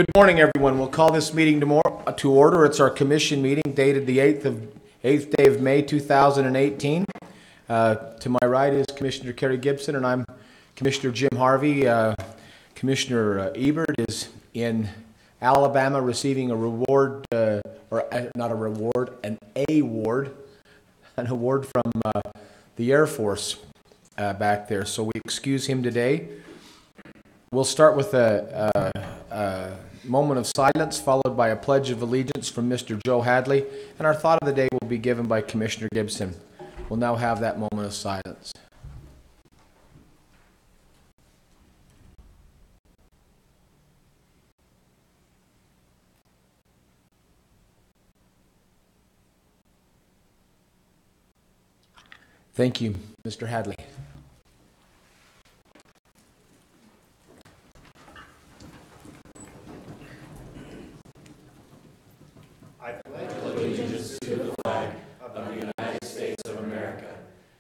Good morning, everyone. We'll call this meeting to order. It's our commission meeting dated the 8th day of May 2018. To my right is Commissioner Kerry Gibson, and I'm Commissioner Jim Harvey. Commissioner Ebert is in Alabama receiving a reward, not a reward, an award from the Air Force back there. So we excuse him today. We'll start with a moment of silence, followed by a pledge of allegiance from Mr. Joe Hadley, and our thought of the day will be given by Commissioner Gibson. We'll now have that moment of silence. Thank you, Mr. Hadley. I pledge allegiance to the flag of the United States of America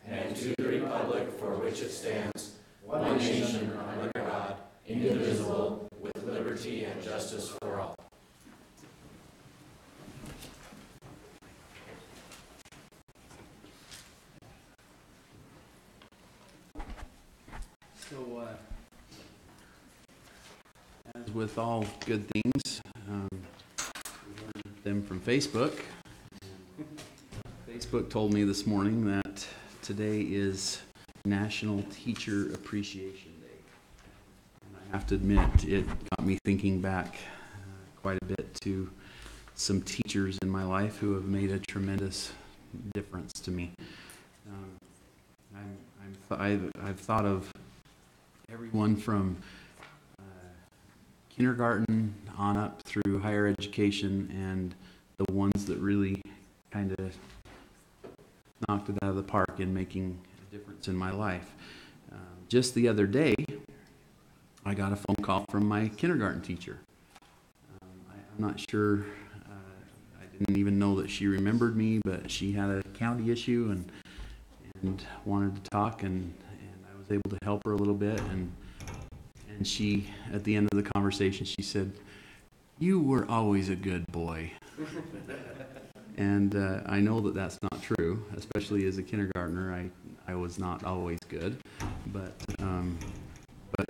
and to the republic for which it stands, one nation under God, indivisible, with liberty and justice for all. So, as with all good things, we learned them from Facebook. Facebook told me this morning that today is National Teacher Appreciation Day. And I have to admit, it got me thinking back quite a bit to some teachers in my life who have made a tremendous difference to me. I've thought of everyone from kindergarten on up through higher education, and the ones that really kind of knocked it out of the park in making a difference in my life. Just the other day, I got a phone call from my kindergarten teacher. I'm not sure, I didn't even know that she remembered me, but she had a county issue and wanted to talk, and I was able to help her a little bit, and she, at the end of the conversation, she said, "You were always a good boy." And I know that that's not true, especially as a kindergartner. I was not always good, but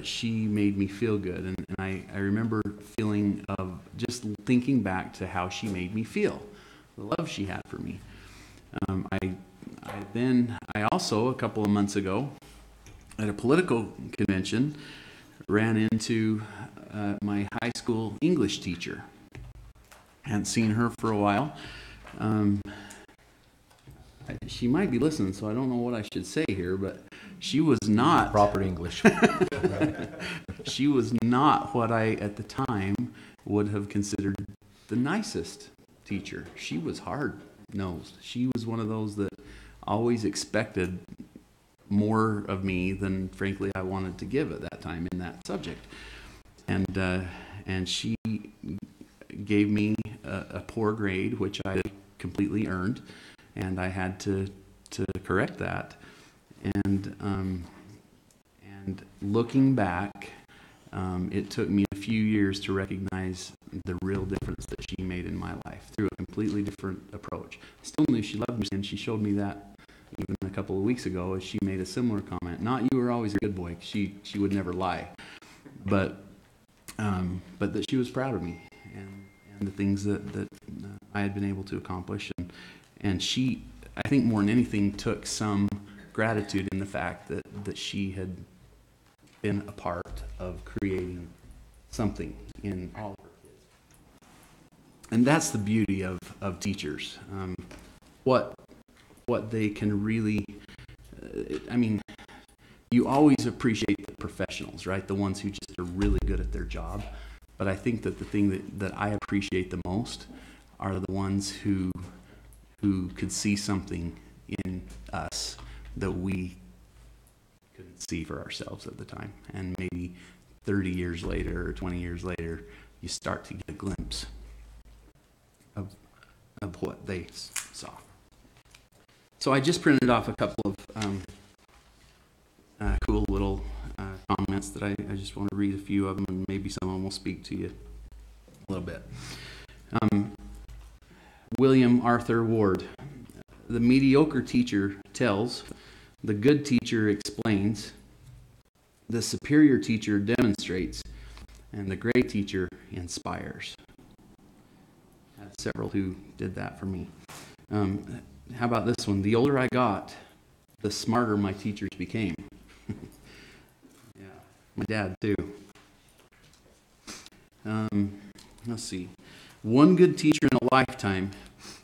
she made me feel good, and I remember feeling of just thinking back to how she made me feel, the love she had for me. I also, a couple of months ago, at a political convention, ran into my high school English teacher. Hadn't seen her for a while. She might be listening, so I don't know what I should say here, but she was not... Proper English. She was not what I, at the time, would have considered the nicest teacher. She was hard-nosed. She was one of those that always expected more of me than, frankly, I wanted to give at that time in that subject. And she gave me a poor grade, which I completely earned, and I had to correct that. And looking back, it took me a few years to recognize the real difference that she made in my life through a completely different approach. I still knew she loved me, and she showed me that even a couple of weeks ago, as she made a similar comment. Not "you were always a good boy." She would never lie, but that she was proud of me and the things that I had been able to accomplish, and she, I think more than anything, took some gratitude in the fact that she had been a part of creating something in all of her kids. And that's the beauty of teachers. What they can really, you always appreciate the professionals, right? The ones who just are really good at their job. But I think that the thing that I appreciate the most are the ones who could see something in us that we couldn't see for ourselves at the time. And maybe 30 years later or 20 years later, you start to get a glimpse of what they saw. So I just printed off a couple of cool little comments that I just want to read a few of them, and maybe someone will speak to you. little bit. William Arthur Ward. The mediocre teacher tells, the good teacher explains, the superior teacher demonstrates, and the great teacher inspires. I had several who did that for me. How about this one? The older I got, the smarter my teachers became. Yeah, my dad too. Let's see. One good teacher in a lifetime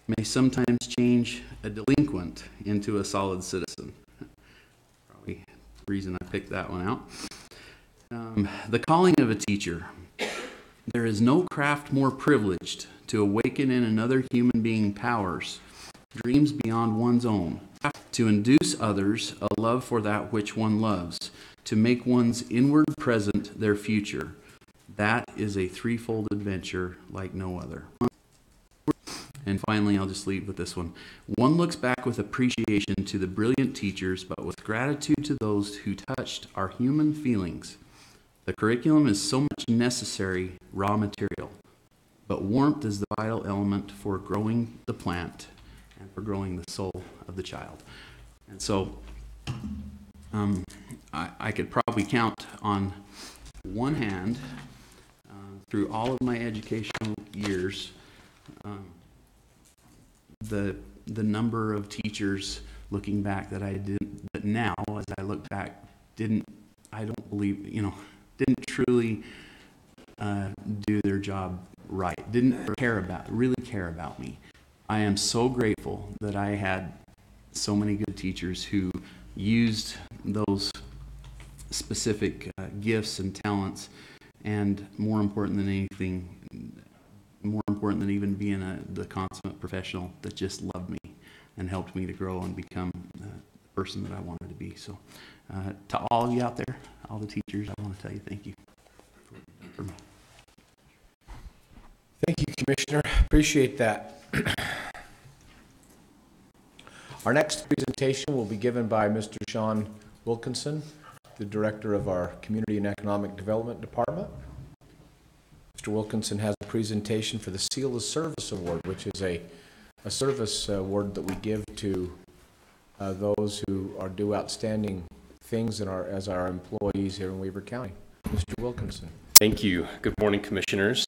may sometimes change a delinquent into a solid citizen. Probably the reason I picked that one out. The calling of a teacher. There is no craft more privileged to awaken in another human being powers, dreams beyond one's own, to induce others a love for that which one loves, to make one's inward present their future. That is a threefold adventure like no other. And finally, I'll just leave with this one. One looks back with appreciation to the brilliant teachers, but with gratitude to those who touched our human feelings. The curriculum is so much necessary raw material, but warmth is the vital element for growing the plant and for growing the soul of the child. And so I could probably count on one hand through all of my educational years the number of teachers looking back that I didn't, that now as I look back didn't truly do their job right, didn't really care about me. I am so grateful that I had so many good teachers who used those specific gifts and talents, and more important than anything, more important than even being the consummate professional, that just loved me and helped me to grow and become the person that I wanted to be. So to all of you out there, all the teachers, I want to tell you thank you for me. Thank you, Commissioner. Appreciate that. Our next presentation will be given by Mr. Sean Wilkinson, the Director of our Community and Economic Development Department. Mr. Wilkinson has a presentation for the Seal of Service Award, which is a service award that we give to those who do outstanding things as our employees here in Weber County. Mr. Wilkinson. Thank you. Good morning, Commissioners.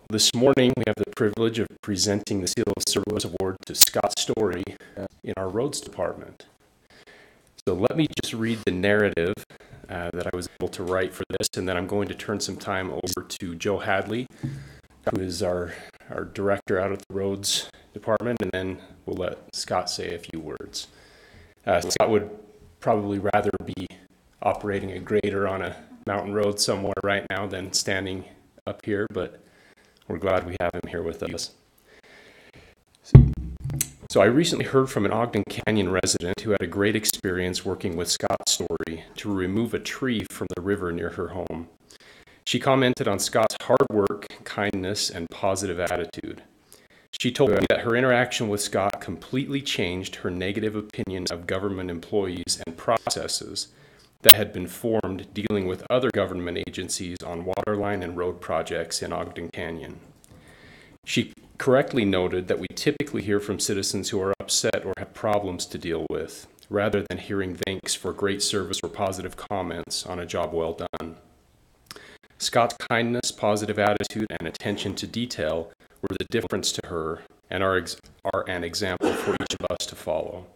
This morning, we have the privilege of presenting the Seal of Service Award to Scott Story in our Roads Department. So let me just read the narrative that I was able to write for this, and then I'm going to turn some time over to Joe Hadley, who is our director out at the Roads Department, and then we'll let Scott say a few words. Scott would probably rather be operating a grader on a mountain road somewhere right now than standing up here, but we're glad we have him here with us. So I recently heard from an Ogden Canyon resident who had a great experience working with Scott Story to remove a tree from the river near her home. She commented on Scott's hard work, kindness, and positive attitude. She told me that her interaction with Scott completely changed her negative opinion of government employees and processes that had been formed dealing with other government agencies on waterline and road projects in Ogden Canyon. She correctly noted that we typically hear from citizens who are upset or have problems to deal with, rather than hearing thanks for great service or positive comments on a job well done. Scott's kindness, positive attitude, and attention to detail were the difference to her and are an example for each of us to follow.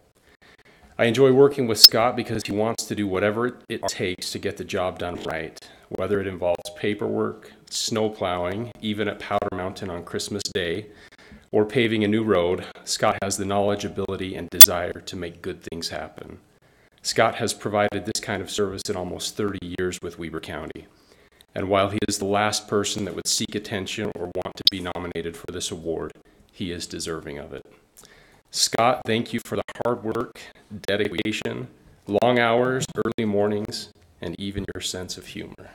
I enjoy working with Scott because he wants to do whatever it takes to get the job done right, whether it involves paperwork, snow plowing, even at Powder Mountain on Christmas Day, or paving a new road. Scott has the knowledge, ability, and desire to make good things happen. Scott has provided this kind of service in almost 30 years with Weber County. And while he is the last person that would seek attention or want to be nominated for this award, he is deserving of it. Scott, thank you for the hard work, dedication, long hours, early mornings, and even your sense of humor.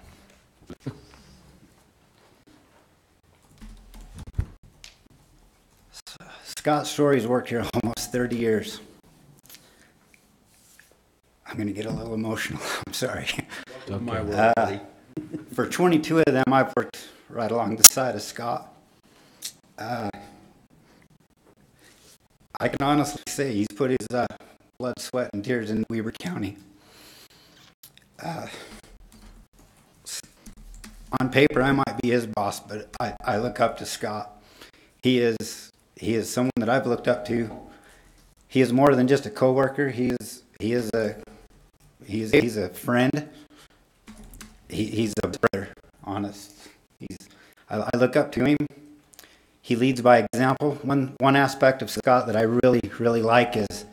Scott Story's worked here almost 30 years. I'm going to get a little emotional. I'm sorry. My word, buddy. For 22 of them, I've worked right along the side of Scott. I can honestly say he's put his blood, sweat, and tears in Weber County. On paper, I might be his boss, but I look up to Scott. He is someone that I've looked up to. He is more than just a coworker. He's a friend. He's a brother. Honest. I look up to him. He leads by example. One aspect of Scott that I really like is,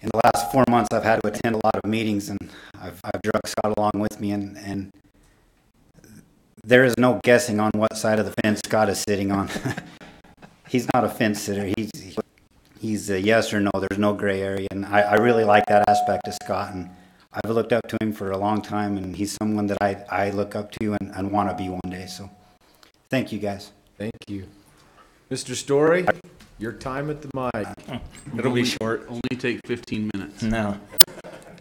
in the last 4 months, I've had to attend a lot of meetings, and I've drug Scott along with me, and there is no guessing on what side of the fence Scott is sitting on. He's not a fence sitter. He's a yes or no. There's no gray area, and I really like that aspect of Scott, and I've looked up to him for a long time, and he's someone that I look up to and want to be one day. So thank you, guys. Thank you. Mr. Story, your time at the mic. It'll be short. Only take 15 minutes. No.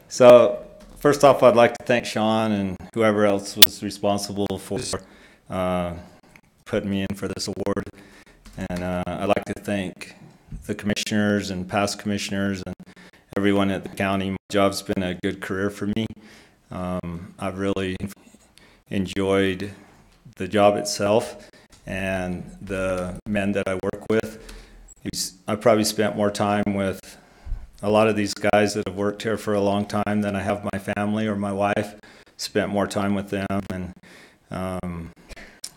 So, first off, I'd like to thank Sean and whoever else was responsible for putting me in for this award. And I'd like to thank the commissioners and past commissioners and everyone at the county. My job's been a good career for me. I've really enjoyed the job itself and the men that I work with. I probably spent more time with a lot of these guys that have worked here for a long time than I have my family or my wife. Spent more time with them, and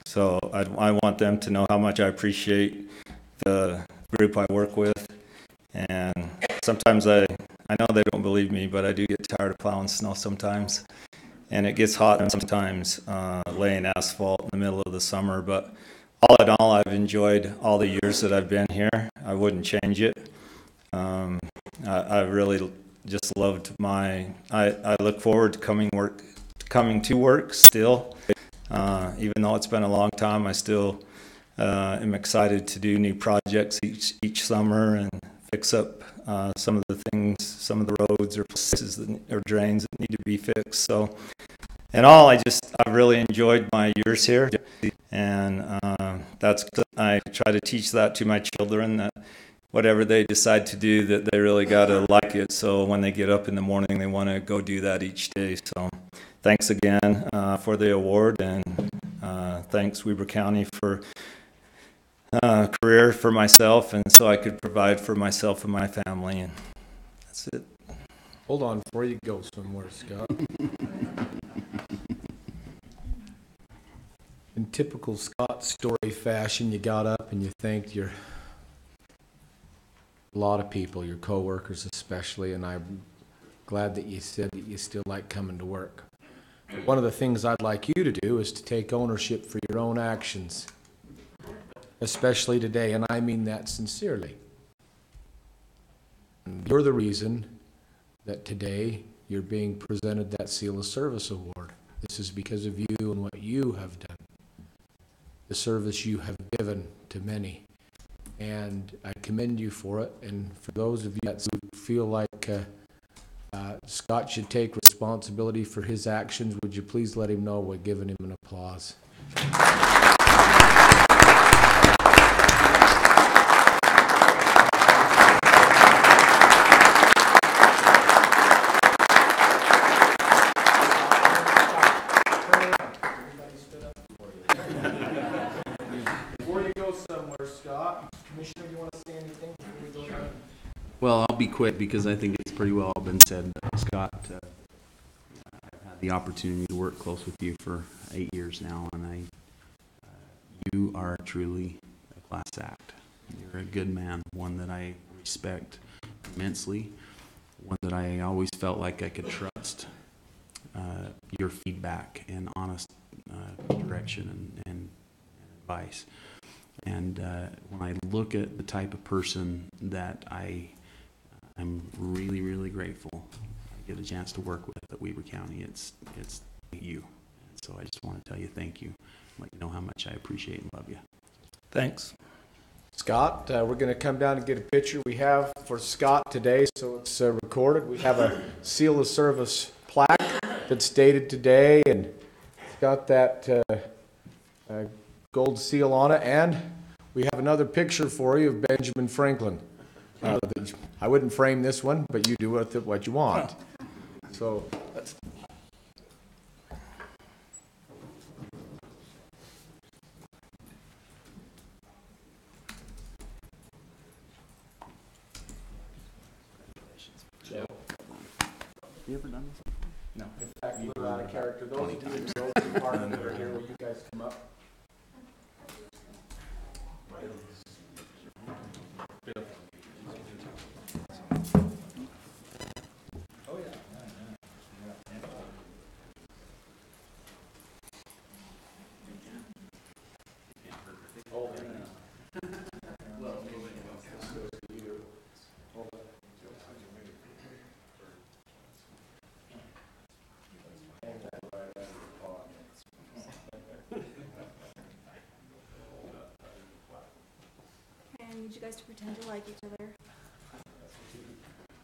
so I want them to know how much I appreciate the group I work with. And sometimes I know they don't believe me, but I do get tired of plowing snow sometimes, and it gets hot sometimes laying asphalt in the middle of the summer. But all in all, I've enjoyed all the years that I've been here. I wouldn't change it. I really just loved I look forward to coming to work still. Even though it's been a long time, I still am excited to do new projects each summer and fix up some of the things, some of the roads or places or drains that need to be fixed. So in all, I really enjoyed my years here, and I try to teach that to my children, that whatever they decide to do, that they really got to like it. So when they get up in the morning, they want to go do that each day. So thanks again for the award, and thanks Weber County for career for myself, and so I could provide for myself and my family, and that's it. Hold on before you go somewhere, Scott. In typical Scott Story fashion, you got up and you thanked a lot of people, your coworkers especially, and I'm glad that you said that you still like coming to work. One of the things I'd like you to do is to take ownership for your own actions, especially today, and I mean that sincerely. You're the reason that today you're being presented that Seal of Service Award. This is because of you and what you have done, the service you have given to many, and I commend you for it. And for those of you that feel like Scott should take responsibility for his actions, would you please let him know we're giving him an applause. Before you go somewhere, Scott, Commissioner, you want to say anything before we go down? Well, I'll be quick because I think it's pretty well been said. Scott, I've had the opportunity to work close with you for 8 years now, and you are truly a class act. You're a good man, one that I respect immensely, one that I always felt like I could trust your feedback and honest direction and advice. And when I look at the type of person that I'm really, really grateful I get a chance to work with at Weber County, it's you. And so I just want to tell you thank you, let you know how much I appreciate and love you. Thanks. Scott, we're going to come down and get a picture we have for Scott today, so it's recorded. We have a Seal of Service plaque that's dated today, and it's got that gold seal on it, and we have another picture for you of Benjamin Franklin. I wouldn't frame this one, but you do with it what you want. So, let's. You ever done this? No. In fact, we're out of character. Those of you in the road department that are here, will you guys come up? I need you guys to pretend to like each other.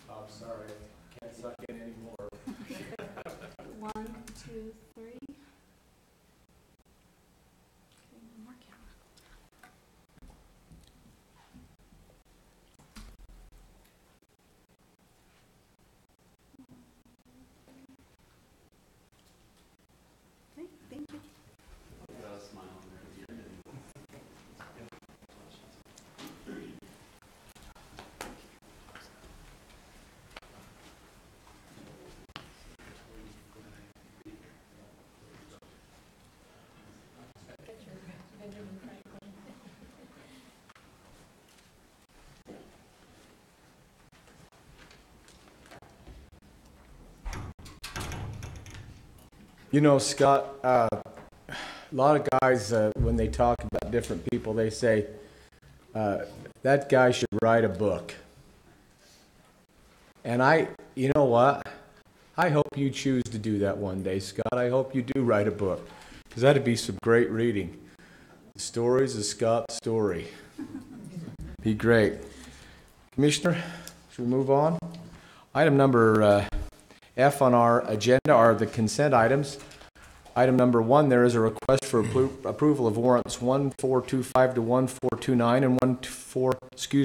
I'm sorry, can't suck in anymore. 1, 2, 3. Okay, one more camera. Okay, thank you. You know, Scott, a lot of guys, when they talk about different people, they say, that guy should write a book. And you know what? I hope you choose to do that one day, Scott. I hope you do write a book, because that'd be some great reading. The stories of Scott Story. Be great. Commissioner, should we move on? Item number F on our agenda are the consent items. Item number 1, there is a request for approval of warrants 1425 to 1429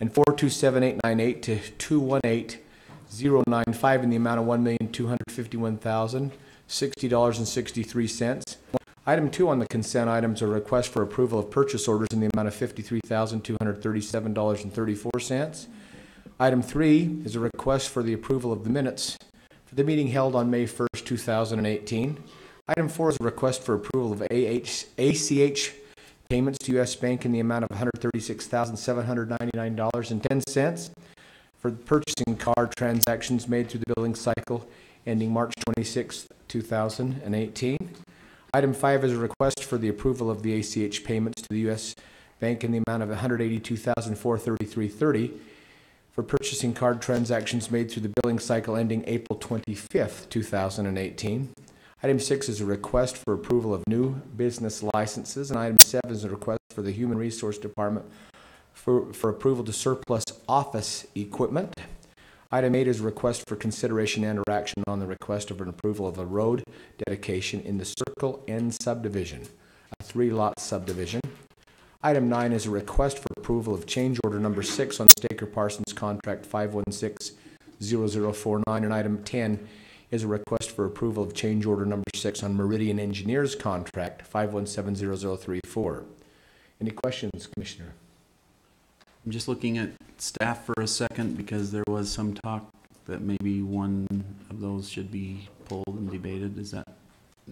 and 427898 to 218095 in the amount of $1,251,060.63. Item 2 on the consent items are a request for approval of purchase orders in the amount of $53,237.34. Item 3 is a request for the approval of the minutes for the meeting held on May 1st, 2018. Item 4 is a request for approval of ACH payments to U.S. Bank in the amount of $136,799.10 for purchasing card transactions made through the billing cycle ending March 26th, 2018. Item 5 is a request for the approval of the ACH payments to the U.S. Bank in the amount of $182,433.30 for purchasing card transactions made through the billing cycle ending April 25th, 2018. Item 6 is a request for approval of new business licenses, and item 7 is a request for the Human Resource Department for approval to surplus office equipment. Item 8 is a request for consideration and or action on the request of an approval of a road dedication in the Circle N subdivision, a 3-lot subdivision. Item 9 is a request for approval of change order number 6 on Staker Parsons contract 5160049, and item 10 is a request for approval of change order number 6 on Meridian Engineers contract 5170034. Any questions, Commissioner? I'm just looking at staff for a second because there was some talk that maybe one of those should be pulled and debated. Is that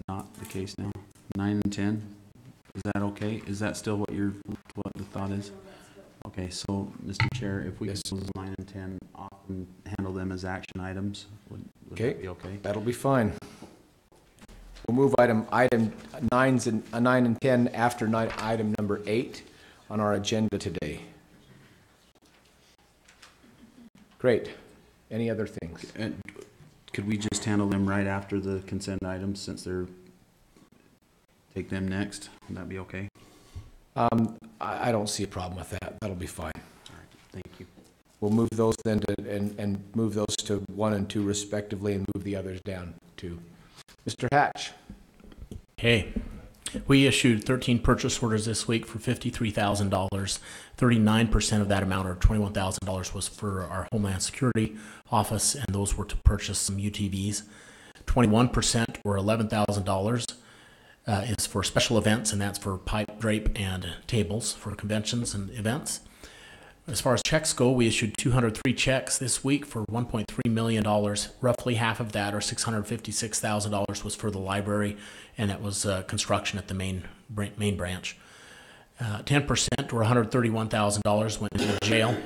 not the case now? 9 and 10? Is that okay? Is that still what the thought is? Okay, so Mr. Chair, if we Yes. could move 9 and 10 off and handle them as action items, would Okay. that be okay? That'll be fine. We'll move item 9 and 10 after item number 8 on our agenda today. Great. Any other things? And could we just handle them right after the consent items since take them next? Would that be okay? I don't see a problem with that. That'll be fine. All right, thank you. We'll move those then and move those to 1 and 2 respectively and move the others down to Mr. Hatch. Hey, We issued 13 purchase orders this week for $53,000. 39% of that amount, or $21,000, was for our Homeland Security office, and those were to purchase some UTVs. 21%, or $11,000, is for special events, and that's for pipe, drape, and tables for conventions and events. As far as checks go, we issued 203 checks this week for $1.3 million. Roughly half of that, or $656,000, was for the library, and that was construction at the main branch. 10%, or $131,000, went into jail,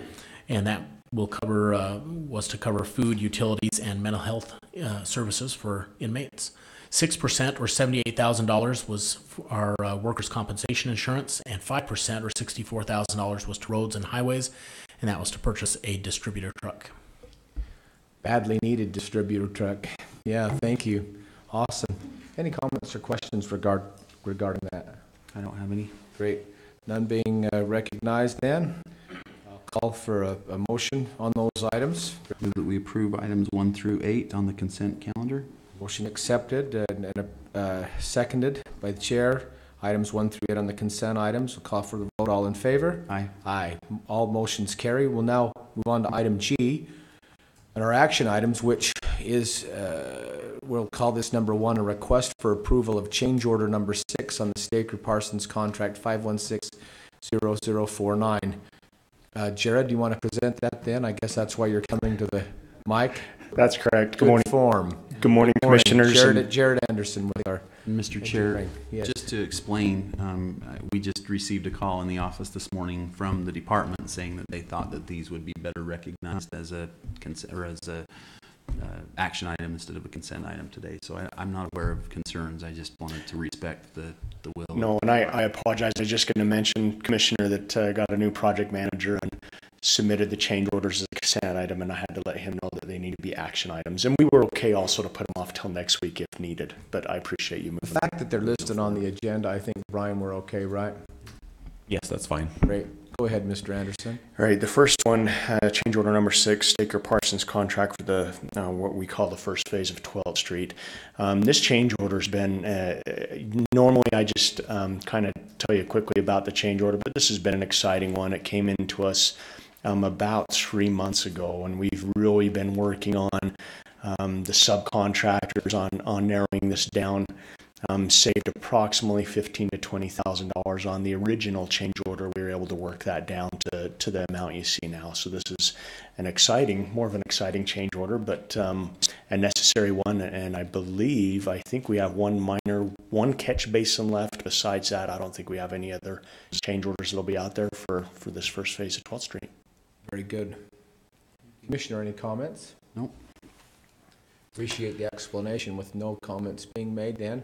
and that will cover was to cover food, utilities, and mental health services for inmates. 6%, or $78,000, was for our workers' compensation insurance, and 5%, or $64,000, was to roads and highways, and that was to purchase a distributor truck. Badly needed distributor truck. Yeah, thank you. Awesome. Any comments or questions regarding that? I don't have any. Great. None being recognized then. I'll call for a motion on those items. Move that we approve items 1 through 8 on the consent calendar. Motion accepted and seconded by the chair. Items 1 through 8 on the consent items. We'll call for the vote. All in favor? Aye. Aye. All motions carry. We'll now move on to item G and our action items, which is, we'll call this number 1, a request for approval of change order number 6 on the Staker Parsons contract 5160049. Jared, do you want to present that then? I guess that's why you're coming to the mic. That's correct. Good form. Good morning, Commissioners. Jared Anderson with our Mr. Chair, Yes. just to explain, we just received a call in the office this morning from the department saying that they thought that these would be better recognized as a action item instead of a consent item today. So I'm not aware of concerns. I just wanted to respect the will. No, and I apologize. I was just going to mention, Commissioner, that got a new project manager and submitted the change orders as a consent item, and I had to let him know that they need to be action items. And we were okay also to put them off till next week if needed, but I appreciate you moving. The fact that they're listed on the agenda, I think, Brian, we're okay, right? Yes, that's fine. Great. Go ahead, Mr. Anderson. All right, the first one, change order number 6, Staker Parsons contract for the what we call the first phase of 12th Street. This change order has been, normally I just kind of tell you quickly about the change order, but this has been an exciting one. It came into us about 3 months ago, and we've really been working on the subcontractors on narrowing this down. Saved approximately $15,000 to $20,000 on the original change order. We were able to work that down to the amount you see now. So this is more of an exciting change order, but a necessary one. And I think we have one catch basin left. Besides that, I don't think we have any other change orders that'll be out there for this first phase of 12th Street. Very good. Commissioner, any comments? Nope. Appreciate the explanation. With no comments being made, then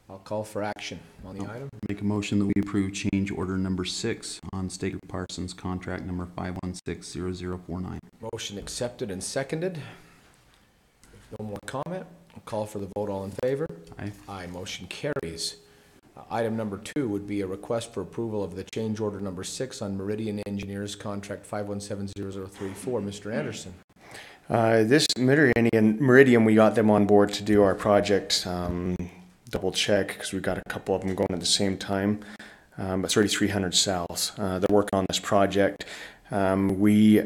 I'll call for action on the item. Make a motion that we approve change order number 6 on Staker Parsons contract number 5160049. Motion accepted and seconded. No more comment. I'll call for the vote. All in favor? Aye. Aye. Motion carries. Item number 2 would be a request for approval of the change order number 6 on Meridian Engineers contract 5170034. Mr. Anderson. This Meridian, we got them on board to do our project. Double check because we've got a couple of them going at the same time. But 3300 South. They're working on this project. We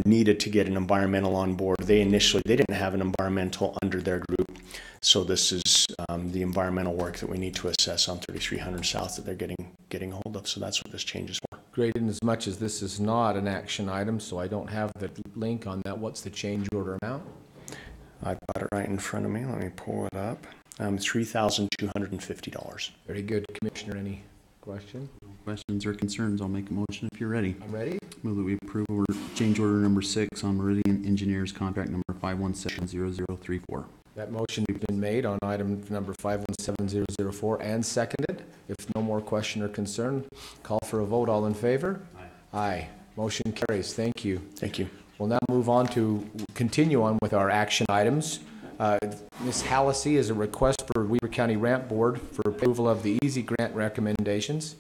needed to get an environmental on board. They didn't have an environmental under their group. So this is the environmental work that we need to assess on 3300 South that they're getting hold of. So that's what this change is for. Great, in as much as this is not an action item, so I don't have the link on that. What's the change order amount? I've got it right in front of me. Let me pull it up. $3,250. Very good. Commissioner, any questions? No questions or concerns? I'll make a motion if you're ready. I'm ready. Move that we approve change order number 6 on Meridian Engineers contract number 5170034. That motion has been made on item number 517004 and seconded. If no more question or concern, call for a vote. All in favor? Aye. Aye. Motion carries. Thank you. Thank you. We'll now move on to continue on with our action items. Ms. Hallisey is a request for Weber County Ramp Board for approval of the EASY grant recommendations.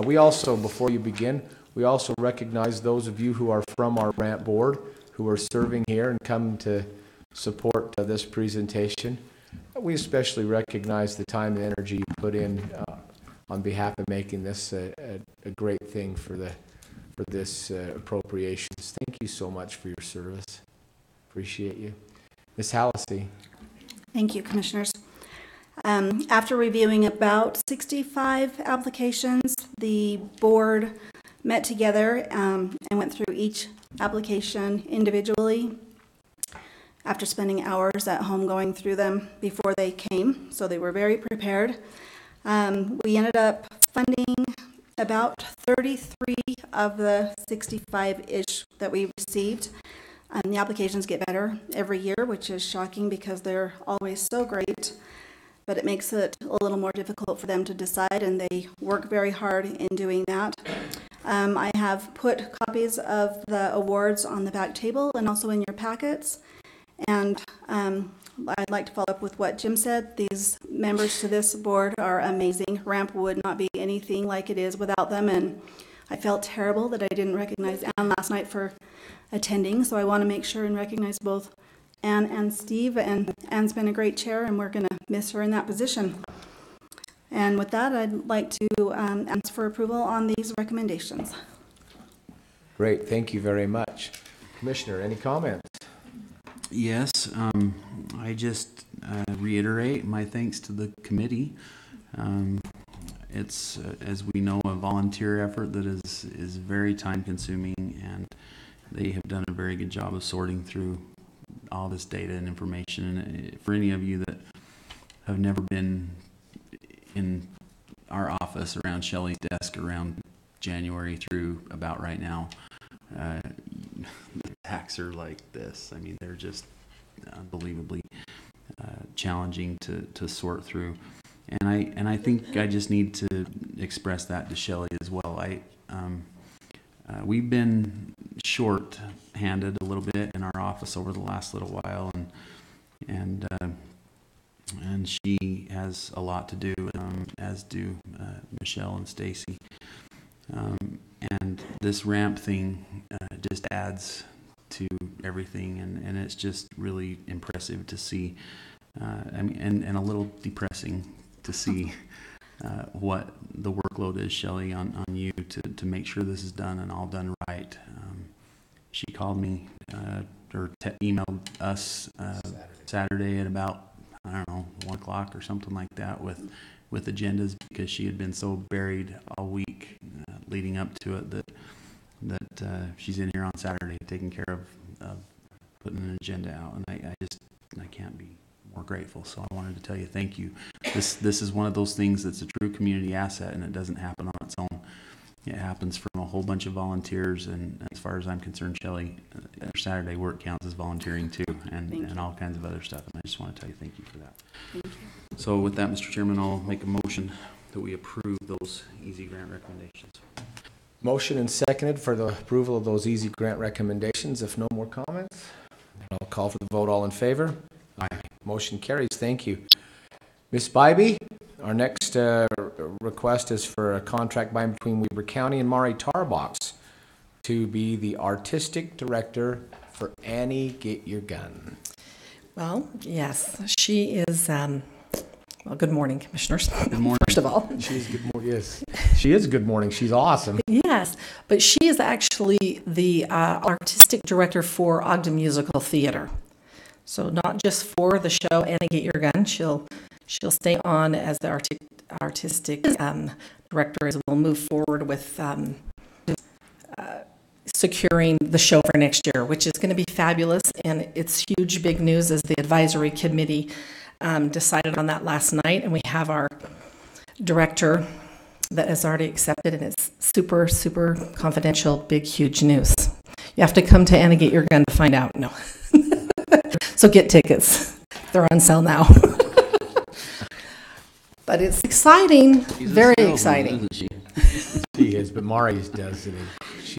We also, before you begin, we also recognize those of you who are from our Ramp Board who are serving here and come to support this presentation. We especially recognize the time and energy you put in on behalf of making this a great thing for this appropriations. Thank you so much for your service. Appreciate you. Ms. Hallisey. Thank you, Commissioners. After reviewing about 65 applications, the board met together and went through each application individually after spending hours at home going through them before they came, so they were very prepared. We ended up funding about 33 of the 65-ish that we received. The applications get better every year, which is shocking because they're always so great, but it makes it a little more difficult for them to decide, and they work very hard in doing that. I have put copies of the awards on the back table and also in your packets, and I'd like to follow up with what Jim said. These members to this board are amazing. RAMP would not be anything like it is without them, and I felt terrible that I didn't recognize Ann last night for attending, so I want to make sure and recognize both Ann and Steve, and Ann's been a great chair, and we're going to miss her in that position. And with that, I'd like to ask for approval on these recommendations. Great, thank you very much. Commissioner, any comments? Yes, I just reiterate my thanks to the committee. It's, as we know, a volunteer effort that is very time consuming, and they have done a very good job of sorting through all this data and information. And for any of you that have never been in our office around Shelley's desk around January through about right now, the attacks are like this. I mean, they're just unbelievably challenging to sort through. And I think I just need to express that to Shelley as well. We've been short-handed a little bit in our office over the last little while, and she has a lot to do, as do Michelle and Stacy. And this RAMP thing just adds to everything, and it's just really impressive to see. And a little depressing to see what the workload is, Shelley, on you to make sure this is done and all done right. She called me or emailed us Saturday at about, I don't know, 1 o'clock or something like that with agendas, because she had been so buried all week leading up to it that she's in here on Saturday taking care of putting an agenda out, and I can't be more grateful. So I wanted to tell you thank you. This is one of those things that's a true community asset, and it doesn't happen on its own. It happens from a whole bunch of volunteers, and as far as I'm concerned, Shelley, your Saturday work counts as volunteering too, and all kinds of other stuff. And I just want to tell you thank you for that. Thank you. So with that, Mr. Chairman, I'll make a motion that we approve those easy grant recommendations. Motion and seconded for the approval of those easy grant recommendations. If no more comments, I'll call for the vote. All in favor? Aye. Motion carries. Thank you. Ms. Bybee, our next request is for a contract by and between Weber County and Maury Tarbox to be the artistic director for Annie Get Your Gun. Well, yes, she is, well, good morning, Commissioners. Good morning. First of all. She's good morning. Yes, she is good morning. She's awesome. Yes, but she is actually the artistic director for Ogden Musical Theater. So not just for the show Annie Get Your Gun, she'll stay on as the artistic director as we'll move forward with securing the show for next year, which is going to be fabulous. And it's huge, big news as the advisory committee decided on that last night. And we have our director that has already accepted, and it's super, super confidential, big, huge news. You have to come to Annie Get Your Gun to find out. No. So get tickets. They're on sale now. But it's exciting, very exciting. She is, but Maury does it.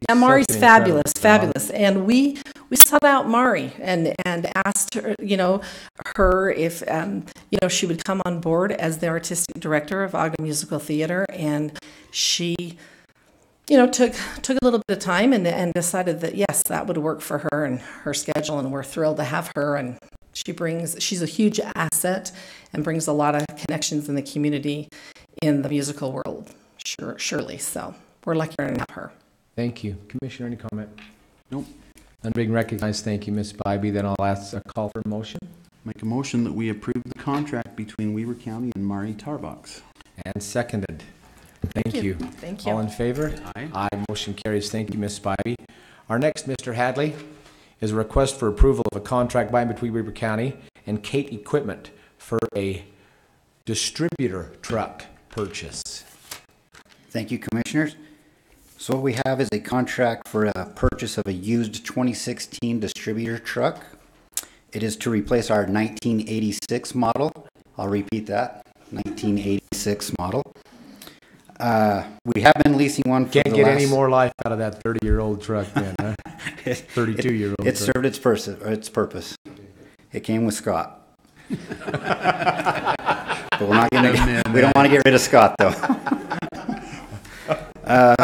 And Mari's fabulous. And we sought out Mari and asked her, her if, she would come on board as the artistic director of Ogden Musical Theater. And she, took a little bit of time and decided that, yes, that would work for her and her schedule. And we're thrilled to have her. And she's a huge asset and brings a lot of connections in the community in the musical world, surely. So we're lucky to have her. Thank you. Commissioner, any comment? Nope. None being recognized, thank you, Ms. Bybee. Then I'll ask a call for a motion. Make a motion that we approve the contract between Weber County and Mari Tarbox. And seconded. Thank you. Thank you. All in favor? Aye. Aye. Motion carries. Thank you, Ms. Spivey. Our next, Mr. Hadley, is a request for approval of a contract by and between Weber County and Kate Equipment for a distributor truck purchase. Thank you, Commissioners. So what we have is a contract for a purchase of a used 2016 distributor truck. It is to replace our 1986 model. I'll repeat that, 1986 model. We have been leasing one for Can't get any more life out of that 30-year-old truck then, huh? 32-year-old It truck. served its purpose. It came with Scott. But we're not gonna, we don't want to get rid of Scott, though.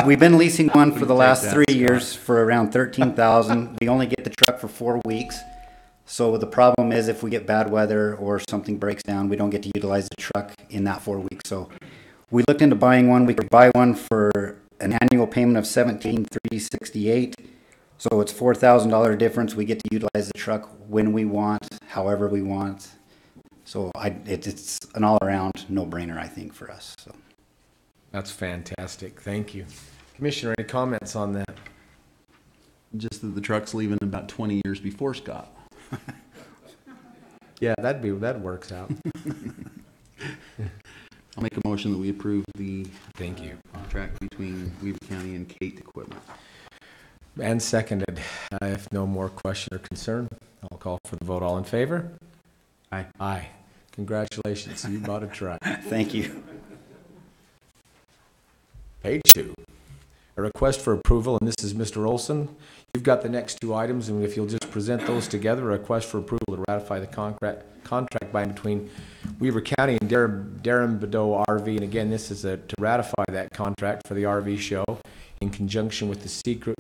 We've been leasing one for the last 3 years for around $13,000. We only get the truck for 4 weeks. So the problem is if we get bad weather or something breaks down, we don't get to utilize the truck in that 4 weeks. So we looked into buying one. We could buy one for an annual payment of $17,368. So it's $4,000 difference. We get to utilize the truck when we want, however we want. So it's an all-around no-brainer, I think, for us. So. That's fantastic. Thank you. Commissioner, any comments on that? Just that the truck's leaving about 20 years before Scott. Yeah, that works out. I'll make a motion that we approve the Thank you. contract between Weber County and Kate Equipment. And seconded. If no more question or concern, I'll call for the vote. All in favor? Aye. Aye. Congratulations. You bought a truck. Thank you. Page 2. A request for approval, and this is Mr. Olson. You've got the next 2 items, and if you'll just present those together, a request for approval to ratify the contract by and between Weber County and Darren Beddoe RV. And again, this is to ratify that contract for the RV show in conjunction with the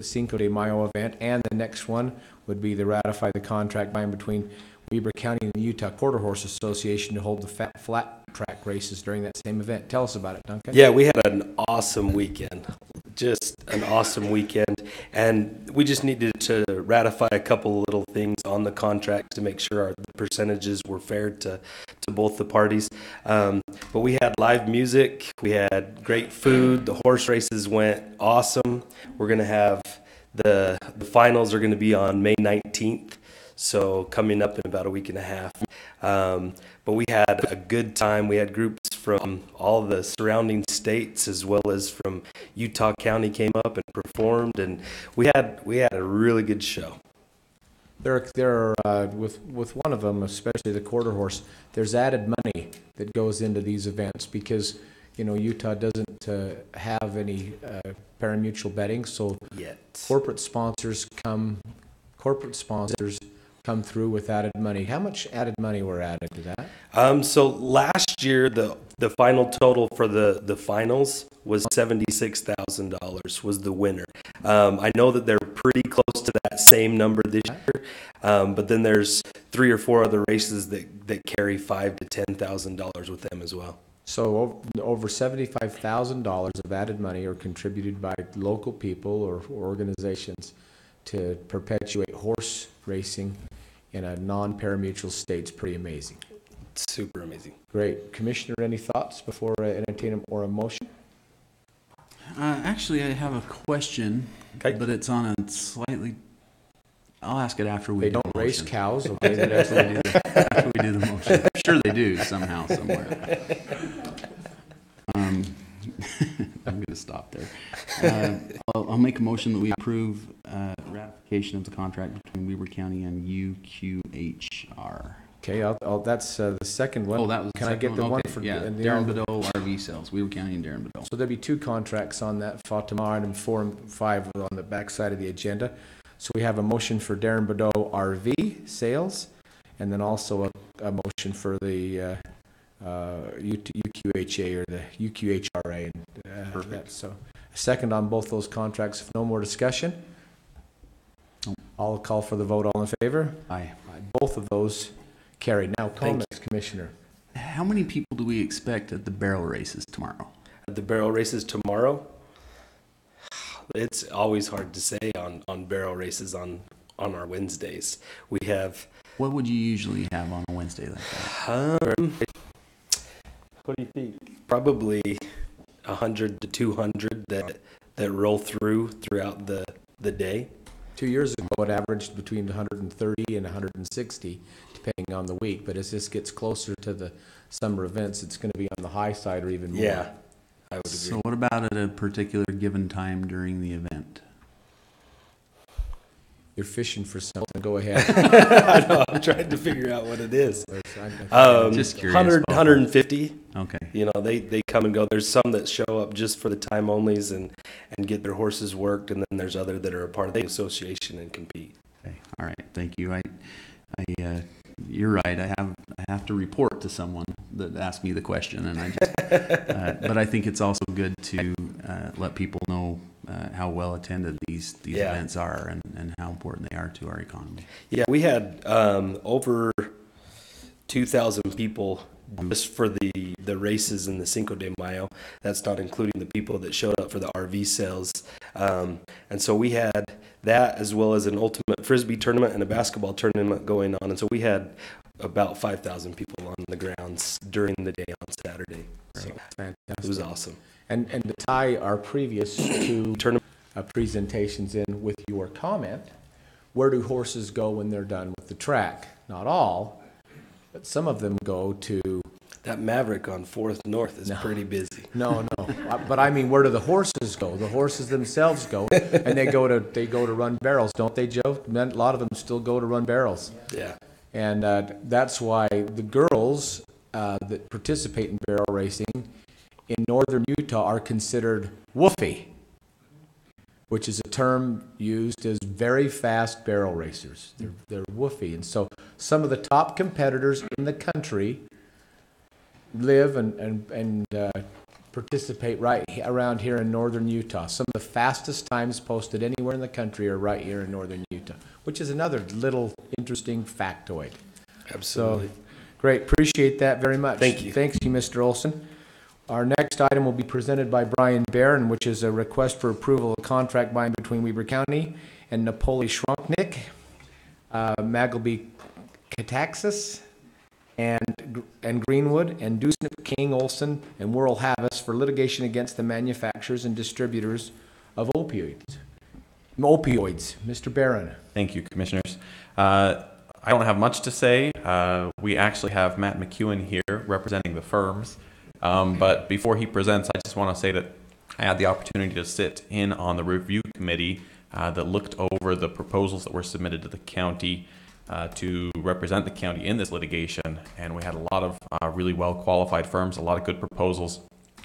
Cinco de Mayo event. And the next one would be to ratify the contract by and between Weber County and the Utah Quarter Horse Association to hold the flat track races during that same event. Tell us about it, Duncan. Yeah, we had an awesome weekend, just an awesome weekend, and we just needed to ratify a couple little things on the contract to make sure the percentages were fair to both the parties. But we had live music, we had great food, the horse races went awesome. We're going to have the finals are going to be on May 19th. So coming up in about a week and a half. But we had a good time. We had groups from all the surrounding states as well as from Utah County came up and performed, and we had a really good show. There are with one of them, especially the quarter horse, there's added money that goes into these events because Utah doesn't have any parimutuel betting, so Yet. corporate sponsors come through with added money. How much added money were added to that? So last year the final total for the finals was $76,000 was the winner. I know that they're pretty close to that same number this year, but then there's 3 or 4 other races that carry $5,000 to $10,000 with them as well. So over $75,000 of added money are contributed by local people or organizations to perpetuate horse racing in a non-parimutuel state. It's pretty amazing. It's super amazing. Great. Commissioner, any thoughts before I entertain a motion? Actually, I have a question, Okay. but it's on a slightly... I'll ask it after we They do don't the race motion. cows, okay? After we do the motion. I'm sure they do somehow, somewhere. I'm going to stop there. I'll make a motion that we approve ratification of the contract between Weber County and UQHR. Okay, that's the second one. Oh, that was the Can I second get the one for yeah, and Darren Beddoe RV sales, Weber County and Darren Beddoe. So there'll be 2 contracts on that. Tomorrow, item 4 and 5 on the back side of the agenda. So we have a motion for Darren Beddoe RV sales, and then also a motion for the UQHA or the UQHRA. Perfect. So a second on both those contracts. If no more discussion, I'll call for the vote. All in favor? Aye. Both of those carried. Now comments, Commissioner. How many people do we expect at the barrel races tomorrow? At the barrel races tomorrow, it's always hard to say on barrel races on our Wednesdays. We have. What would you usually have on a Wednesday like that? What do you think? Probably 100 to 200 that roll throughout the day. 2 years ago, it averaged between 130 and 160, depending on the week. But as this gets closer to the summer events, it's going to be on the high side or even more. Yeah, I would agree. So what about at a particular given time during the event? You're fishing for something. Go ahead. I know, I'm trying to figure out what it is. Just curious. 100, 150. Okay. You know, they come and go. There's some that show up just for the time onlys and get their horses worked, and then there's other that are a part of the association and compete. Okay. All right. Thank you. You're right. I have to report to someone that asked me the question, and I just. But I think it's also good to let people know how well attended these events are and how important they are to our economy. Yeah, we had over 2,000 people just for the races in the Cinco de Mayo. That's not including the people that showed up for the RV sales. And so we had that as well as an ultimate frisbee tournament and a basketball tournament going on. And so we had about 5,000 people on the grounds during the day on Saturday. So Fantastic. it was awesome. And to tie our previous two presentations in with your comment, where do horses go when they're done with the track? Not all, but some of them go to... That Maverick on 4th North is pretty busy. No. But I mean, where do the horses go? The horses themselves go, and they go to run barrels, don't they, Joe? A lot of them still go to run barrels. Yeah. And that's why the girls that participate in barrel racing in northern Utah are considered woofy, which is a term used as very fast barrel racers. They're woofy. And so some of the top competitors in the country live and participate right around here in northern Utah. Some of the fastest times posted anywhere in the country are right here in northern Utah, which is another little interesting factoid. Absolutely. So, great. Appreciate that very much. Thank you. Thanks to you, Mr. Olson. Our next item will be presented by Brian Barron, which is a request for approval of contract by and between Weber County and Napoli Schronknick, Magleby Cataxis, and Greenwood, and Dusnip King Olson and Worrell Havas for litigation against the manufacturers and distributors of opioids. Mr. Barron. Thank you, Commissioners. I don't have much to say. We actually have Matt McEwen here representing the firms. But before he presents, I just want to say that I had the opportunity to sit in on the review committee that looked over the proposals that were submitted to the county to represent the county in this litigation. And we had a lot of really well-qualified firms, a lot of good proposals.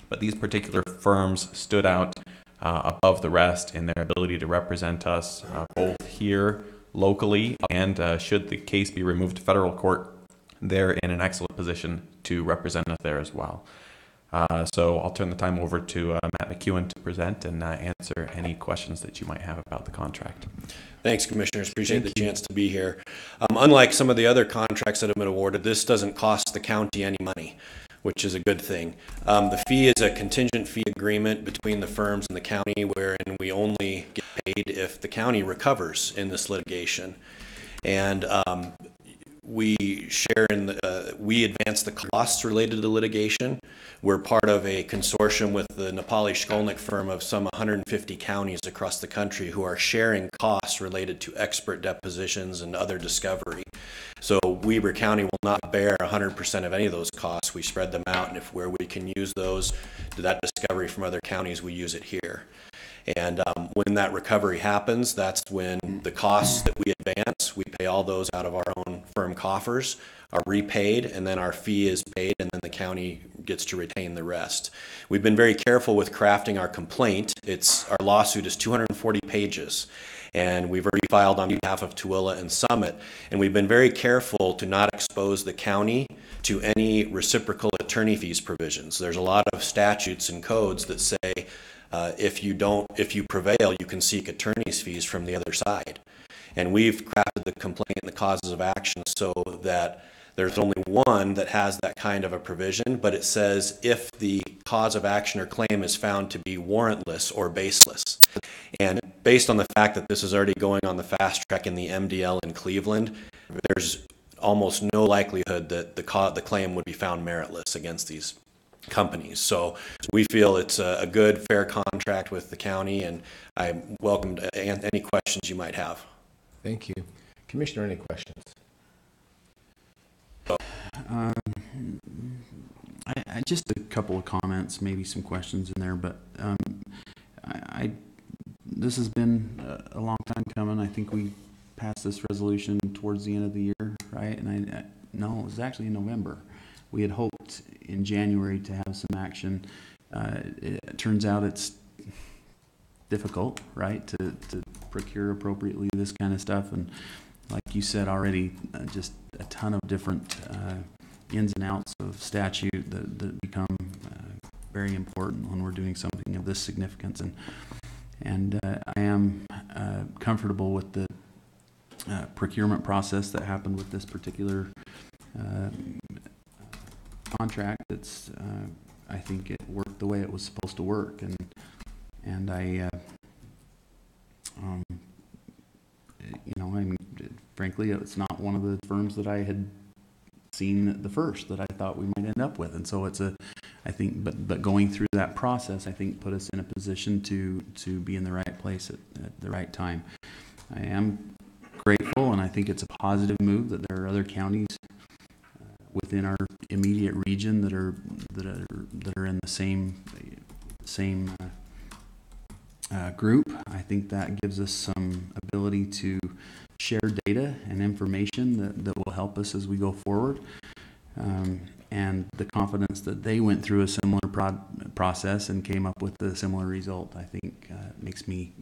But these particular firms stood out above the rest in their ability to represent us both here locally and should the case be removed to federal court, they're in an excellent position to represent us there as well. So I'll turn the time over to Matt McEwen to present and answer any questions that you might have about the contract. Thanks, Commissioners. Appreciate the chance to be here. Unlike some of the other contracts that have been awarded, this doesn't cost the county any money, which is a good thing. The fee is a contingent fee agreement between the firms and the county, wherein we only get paid if the county recovers in this litigation. And we share in we advance the costs related to the litigation. We're part of a consortium with the Napoli Shkolnik firm of some 150 counties across the country who are sharing costs related to expert depositions and other discovery. So Weber County will not bear 100% of any of those costs. We spread them out, and if where we can use those to that discovery from other counties, we use it here. And when that recovery happens, that's when the costs that we advance, we pay all those out of our own firm coffers, are repaid, and then our fee is paid, and then the county gets to retain the rest. We've been very careful with crafting our complaint. Our lawsuit is 240 pages, and we've already filed on behalf of Tooele and Summit, and we've been very careful to not expose the county to any reciprocal attorney fees provisions. There's a lot of statutes and codes that say if you prevail, you can seek attorney's fees from the other side. And we've crafted the complaint and the causes of action so that There's only one that has that kind of a provision, but it says if the cause of action or claim is found to be warrantless or baseless. And based on the fact that this is already going on the fast track in the MDL in Cleveland, there's almost no likelihood that the claim would be found meritless against these companies. So we feel it's a good, fair contract with the county, and I welcome any questions you might have. Thank you. Commissioner, any questions? I just a couple of comments, maybe some questions in there, but this has been a long time coming. I think we passed this resolution towards the end of the year, right? And no, it was actually in November. We had hoped in January to have some action. It turns out it's difficult, right, to procure appropriately this kind of stuff. And like you said already, just a ton of different ins and outs of statute that become very important when we're doing something of this significance. And I am comfortable with the procurement process that happened with this particular contract. It's I think it worked the way it was supposed to work, and I you know, I mean, frankly, it's not one of the firms that I had seen at the first that I thought we might end up with, and so it's I think, but going through that process, I think put us in a position to be in the right place at the right time. I am grateful, and I think it's a positive move that there are other counties within our immediate region that are in the same group. I think that gives us some ability to share data and information that will help us as we go forward. And the confidence that they went through a similar process and came up with a similar result, I think makes me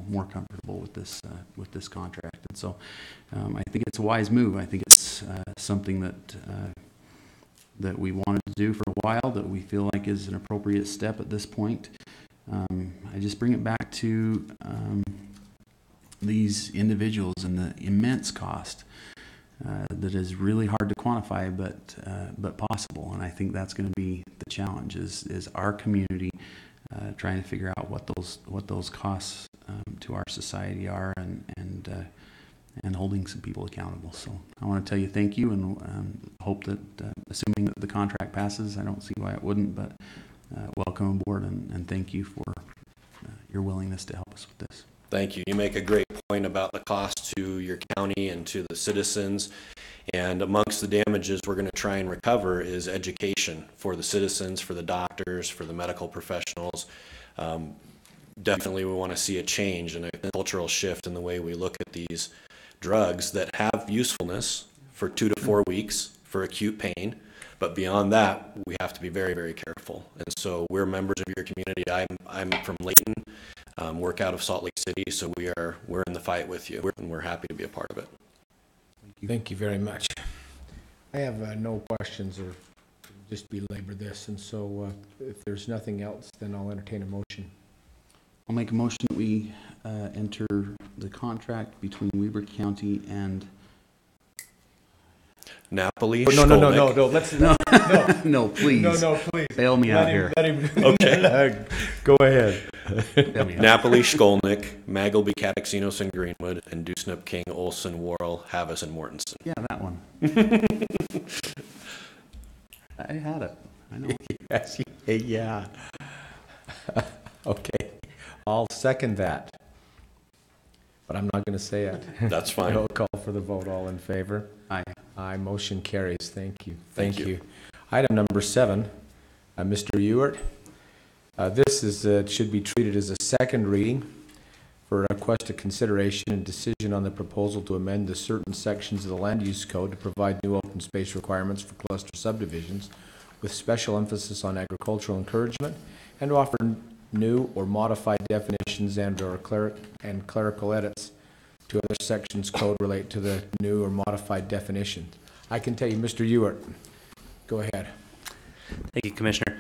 more comfortable with this contract. And so I think it's a wise move. I think it's something that we wanted to do for a while, that we feel like is an appropriate step at this point. I just bring it back to these individuals and the immense cost that is really hard to quantify, but possible. And I think that's going to be the challenge: is our community trying to figure out what those costs to our society are, and holding some people accountable. So I want to tell you thank you, and hope that, assuming that the contract passes, I don't see why it wouldn't, but welcome aboard, and thank you for your willingness to help us with this. Thank you. You make a great point about the cost to your county and to the citizens. And amongst the damages we're going to try and recover is education for the citizens, for the doctors, for the medical professionals. Definitely we want to see a change and a cultural shift in the way we look at these drugs that have usefulness for 2 to 4 weeks for acute pain. But beyond that, we have to be very, very careful. And so we're members of your community. I'm from Layton, work out of Salt Lake City, so we're in the fight with you, and we're happy to be a part of it. Thank you very much. I have no questions or just belabor this, and so if there's nothing else, then I'll entertain a motion. I'll make a motion that we enter the contract between Weber County and Napoli. No. Let's no, please. No, please. Bail me out here. Okay. Go ahead. Napoli, Skolnick, Magleby, Cataxinos, and Greenwood, and Dusnup, King, Olson, Worrell, Havas, and Mortensen. Yeah, that one. I had it. I know. Yes, yeah. Okay. I'll second that. But I'm not going to say it. That's fine. I'll call for the vote. All in favor? Aye. Aye. Motion carries. Thank you. Thank you. Item number 7, Mr. Ewart. This should be treated as a second reading for a request of consideration and decision on the proposal to amend the certain sections of the land use code to provide new open space requirements for cluster subdivisions with special emphasis on agricultural encouragement, and to offer new or modified definitions and/or clerical edits to other sections code relate to the new or modified definitions. I can tell you, Mr. Ewart, go ahead. Thank you, Commissioner.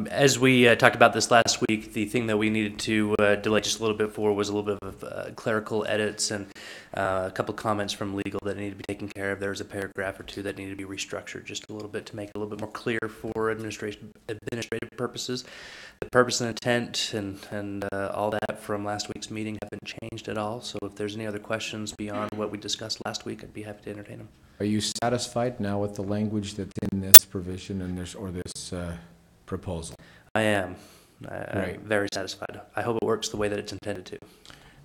As we talked about this last week, the thing that we needed to delay just a little bit for was a little bit of clerical edits and a couple of comments from legal that needed to be taken care of. There was a paragraph or two that needed to be restructured just a little bit to make it a little bit more clear for administrative purposes. The purpose and intent and all that from last week's meeting haven't changed at all. So if there's any other questions beyond what we discussed last week, I'd be happy to entertain them. Are you satisfied now with the language that's in this provision and this proposal? I am. Great. I'm very satisfied. I hope it works the way that it's intended to.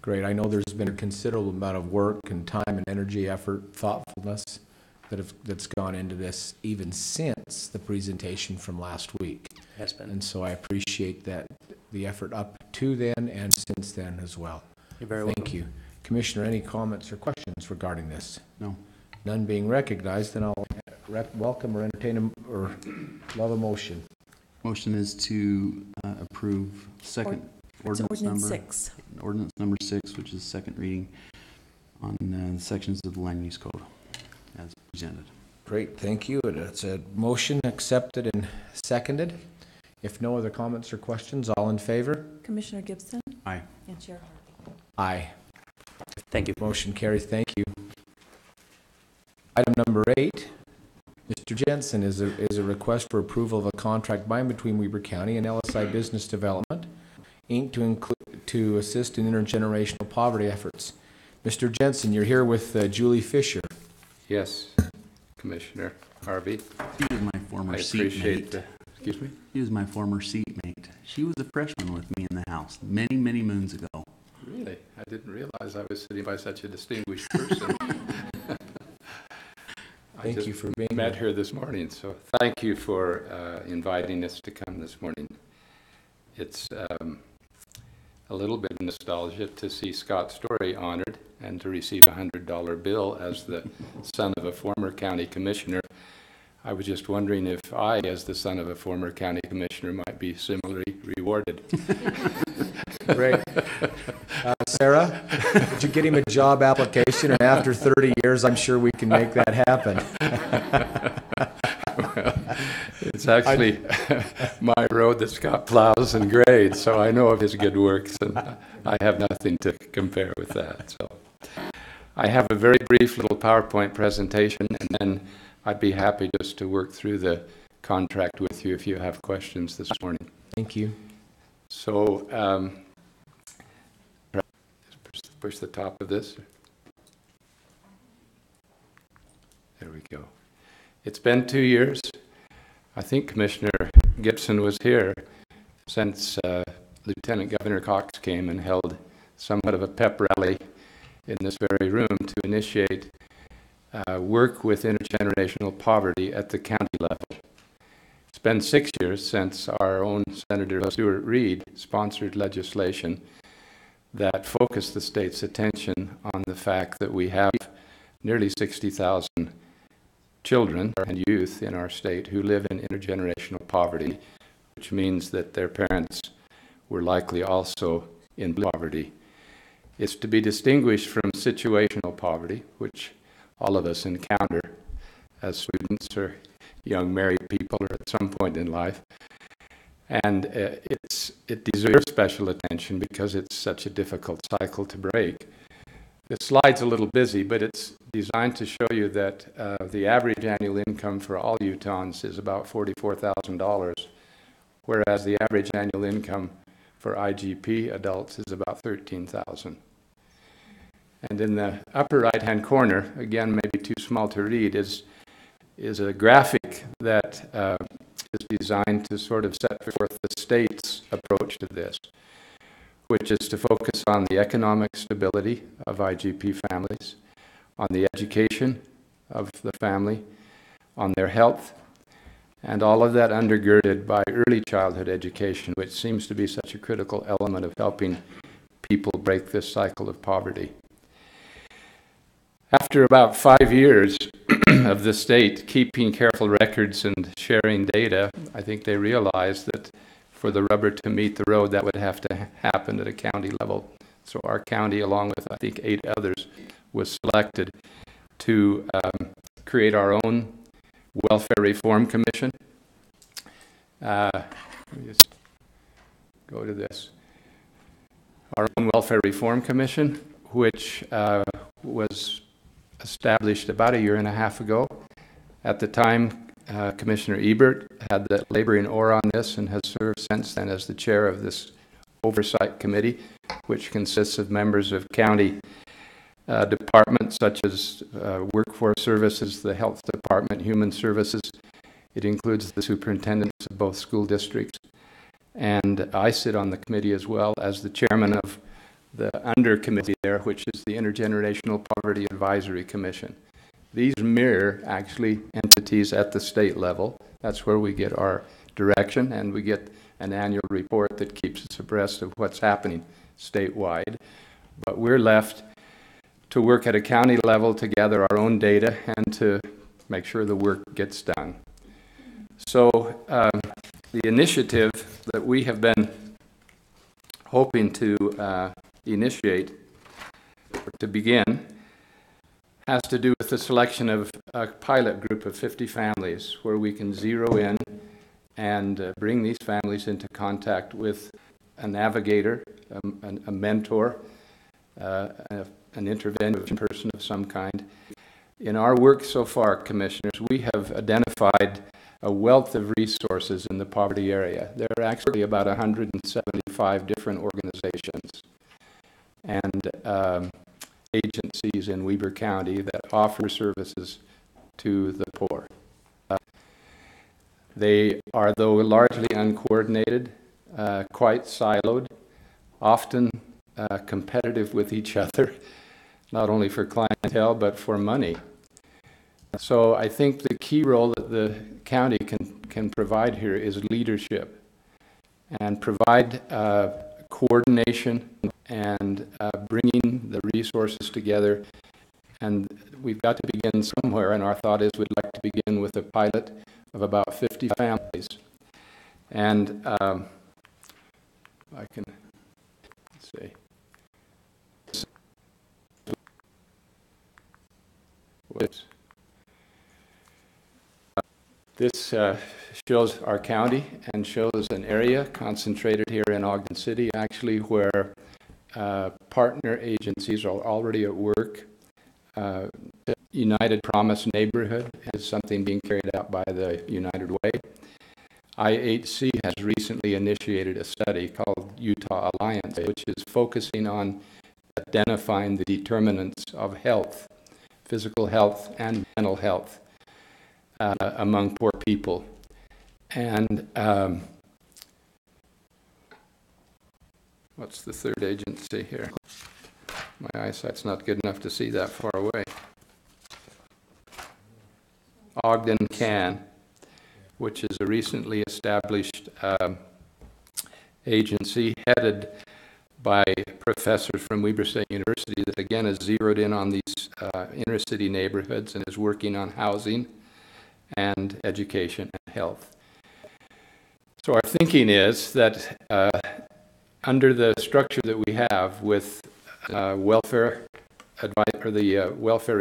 Great. I know there's been a considerable amount of work and time and energy, effort, thoughtfulness that's gone into this even since the presentation from last week. Has been. And so I appreciate that, the effort up to then and since then as well. You're very welcome. Thank you. Commissioner, any comments or questions regarding this? No. None being recognized, then I'll welcome or entertain or love a motion. Motion is to approve second ordinance number 6, which is second reading on sections of the land use code as presented. Great, thank you. It's a motion accepted and seconded. If no other comments or questions, all in favor? Commissioner Gibson? Aye. And Chair Harvey? Aye. Thank you. Motion carries. Thank you. Item number 8, Mr. Jensen, is a request for approval of a contract by and between Weber County and LSI Business Development, Inc. to assist in intergenerational poverty efforts. Mr. Jensen, you're here with Julie Fisher. Yes, Commissioner Harvey. He was my former seatmate. Excuse me? He was my former seatmate. She was a freshman with me in the house many, many moons ago. Really? I didn't realize I was sitting by such a distinguished person. Thank you for being here. Met her this morning, so thank you for inviting us to come this morning. It's a little bit of nostalgia to see Scott Story honored and to receive a $100 bill as the son of a former county commissioner. I was just wondering if I, as the son of a former county commissioner, might be similarly rewarded. Great. Sarah, did you get him a job application? And after 30 years, I'm sure we can make that happen. Well, it's actually my road that Scott plows and grades, so I know of his good works, and I have nothing to compare with that. So I have a very brief little PowerPoint presentation, and then I'd be happy just to work through the contract with you if you have questions this morning. Thank you. So, push the top of this. There we go. It's been 2 years. I think Commissioner Gibson was here since Lieutenant Governor Cox came and held somewhat of a pep rally in this very room to initiate work with intergenerational poverty at the county level. It's been 6 years since our own Senator Stuart Reed sponsored legislation that focused the state's attention on the fact that we have nearly 60,000 children and youth in our state who live in intergenerational poverty, which means that their parents were likely also in poverty. It's to be distinguished from situational poverty, which all of us encounter as students or young married people or at some point in life. And it deserves special attention because it's such a difficult cycle to break. The slide's a little busy, but it's designed to show you that the average annual income for all Utahns is about $44,000, whereas the average annual income for IGP adults is about $13,000. And in the upper right-hand corner, again, maybe too small to read, is a graphic that is designed to sort of set forth the state's approach to this, which is to focus on the economic stability of IGP families, on the education of the family, on their health, and all of that undergirded by early childhood education, which seems to be such a critical element of helping people break this cycle of poverty. After about 5 years of the state keeping careful records and sharing data, I think they realized that for the rubber to meet the road, that would have to happen at a county level. So our county, along with I think 8 others, was selected to create our own welfare reform commission. Let me just go to this. Our own Welfare Reform Commission, which was established about 1.5 years ago. At the time, Commissioner Ebert had the laboring oar on this and has served since then as the chair of this oversight committee, which consists of members of county departments such as Workforce Services, the Health Department, Human Services. It includes the superintendents of both school districts. And I sit on the committee as well as the chairman of the under committee there, which is the Intergenerational Poverty Advisory Commission. These mirror actually entities at the state level. That's where we get our direction, and we get an annual report that keeps us abreast of what's happening statewide. But we're left to work at a county level to gather our own data and to make sure the work gets done. So the initiative that we have been hoping to initiate or to begin has to do with the selection of a pilot group of 50 families where we can zero in and bring these families into contact with a navigator, a mentor, an intervention person of some kind. In our work so far, Commissioners, we have identified a wealth of resources in the poverty area. There are actually about 175 different organizations and agencies in Weber County that offer services to the poor. They are, though largely uncoordinated, quite siloed, often competitive with each other, not only for clientele but for money. So I think the key role that the county can provide here is leadership and provide coordination and bringing the resources together. And we've got to begin somewhere, and our thought is we'd like to begin with a pilot of about 50 families. And I can, let's see. Whoops. This shows our county and shows an area concentrated here in Ogden City, actually, where partner agencies are already at work. United Promise Neighborhood is something being carried out by the United Way. IHC has recently initiated a study called Utah Alliance, which is focusing on identifying the determinants of health, physical health and mental health among poor people. And what's the third agency here? My eyesight's not good enough to see that far away. Ogden Can, which is a recently established agency headed by professors from Weber State University that again is zeroed in on these inner city neighborhoods and is working on housing and education and health. So our thinking is that under the structure that we have with Welfare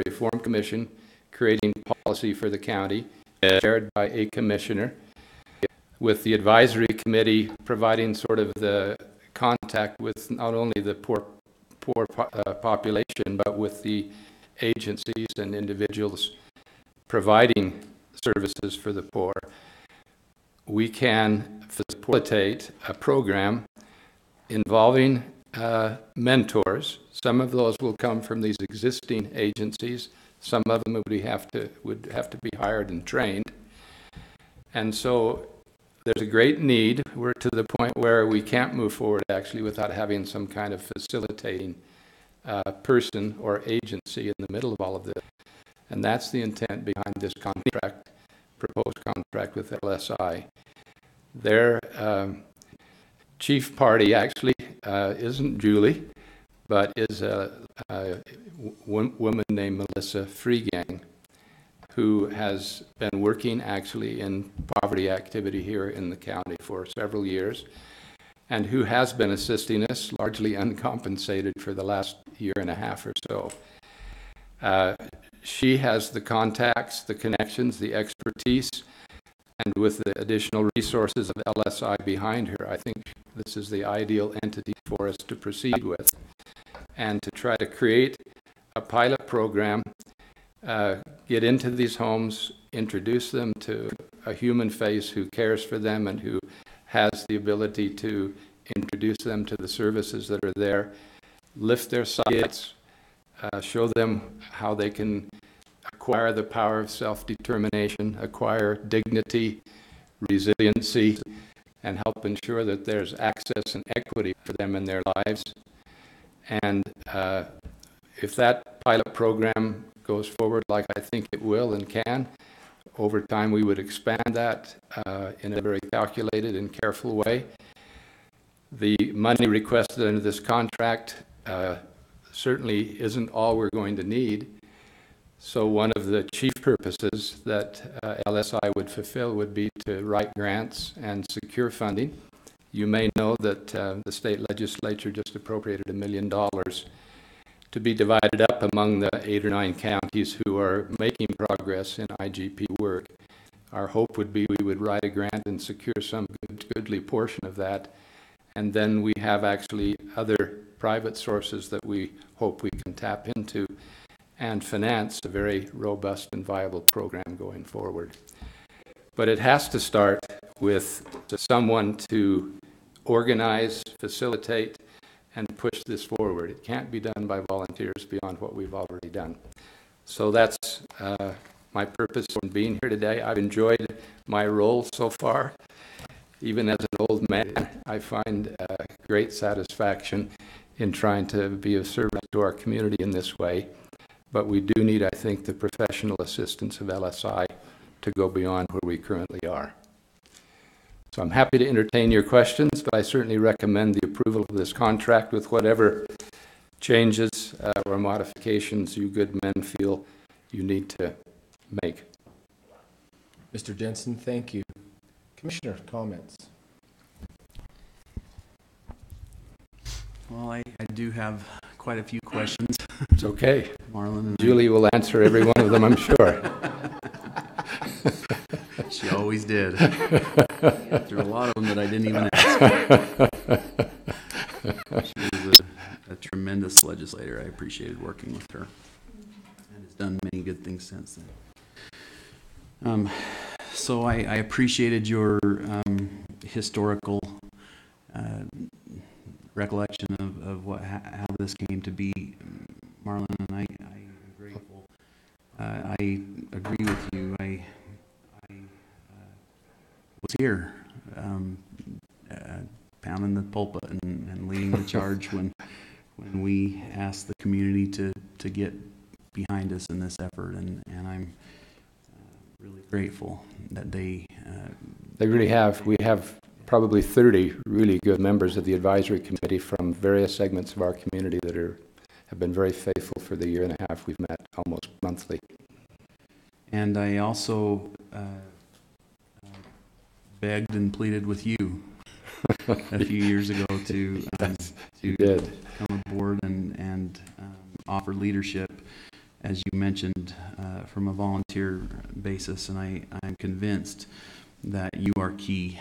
Reform Commission creating policy for the county, chaired by a commissioner, with the advisory committee providing sort of the contact with not only the poor population, but with the agencies and individuals providing services for the poor, we can facilitate a program involving mentors. Some of those will come from these existing agencies. Some of them would have to be hired and trained. And so there's a great need. We're to the point where we can't move forward actually without having some kind of facilitating person or agency in the middle of all of this. And that's the intent behind this contract, proposed contract with LSI. Their chief party actually isn't Julie, but is a woman named Melissa Freegang, who has been working actually in poverty activity here in the county for several years, and who has been assisting us largely uncompensated for the last 1.5 years or so. She has the contacts, the connections, the expertise, And with the additional resources of LSI behind her, I think this is the ideal entity for us to proceed with and to try to create a pilot program, get into these homes, introduce them to a human face who cares for them and who has the ability to introduce them to the services that are there, lift their sights, show them how they can acquire the power of self-determination, acquire dignity, resiliency, and help ensure that there's access and equity for them in their lives. And if that pilot program goes forward like I think it will and can, over time we would expand that in a very calculated and careful way. The money requested under this contract certainly isn't all we're going to need. So one of the chief purposes that LSI would fulfill would be to write grants and secure funding. You may know that the state legislature just appropriated $1 million to be divided up among the 8 or 9 counties who are making progress in IGP work. Our hope would be we would write a grant and secure some goodly portion of that. And then we have actually other private sources that we hope we can tap into and finance a very robust and viable program going forward. But it has to start with someone to organize, facilitate, and push this forward. It can't be done by volunteers beyond what we've already done. So that's my purpose in being here today. I've enjoyed my role so far. Even as an old man, I find great satisfaction in trying to be of service to our community in this way. But we do need, I think, the professional assistance of LSI to go beyond where we currently are. So I'm happy to entertain your questions, but I certainly recommend the approval of this contract with whatever changes or modifications you good men feel you need to make. Mr. Jensen, thank you. Commissioner, comments? Well, I do have quite a few questions. It's okay. Marlon and Julie will answer every one of them, I'm sure. She always did. There are a lot of them that I didn't even ask. She was a tremendous legislator. I appreciated working with her and has done many good things since then. So I appreciated your historical recollection of how this came to be, Marlon, and I am grateful. I agree with you. I was here pounding the pulpit and leading the charge when we asked the community to get behind us in this effort, and I'm really grateful that they really have. We have probably 30 really good members of the advisory committee from various segments of our community that have been very faithful for the year and a half we've met almost monthly. And I also begged and pleaded with you a few years ago to come aboard and offer leadership, as you mentioned, from a volunteer basis, and I'm convinced that you are key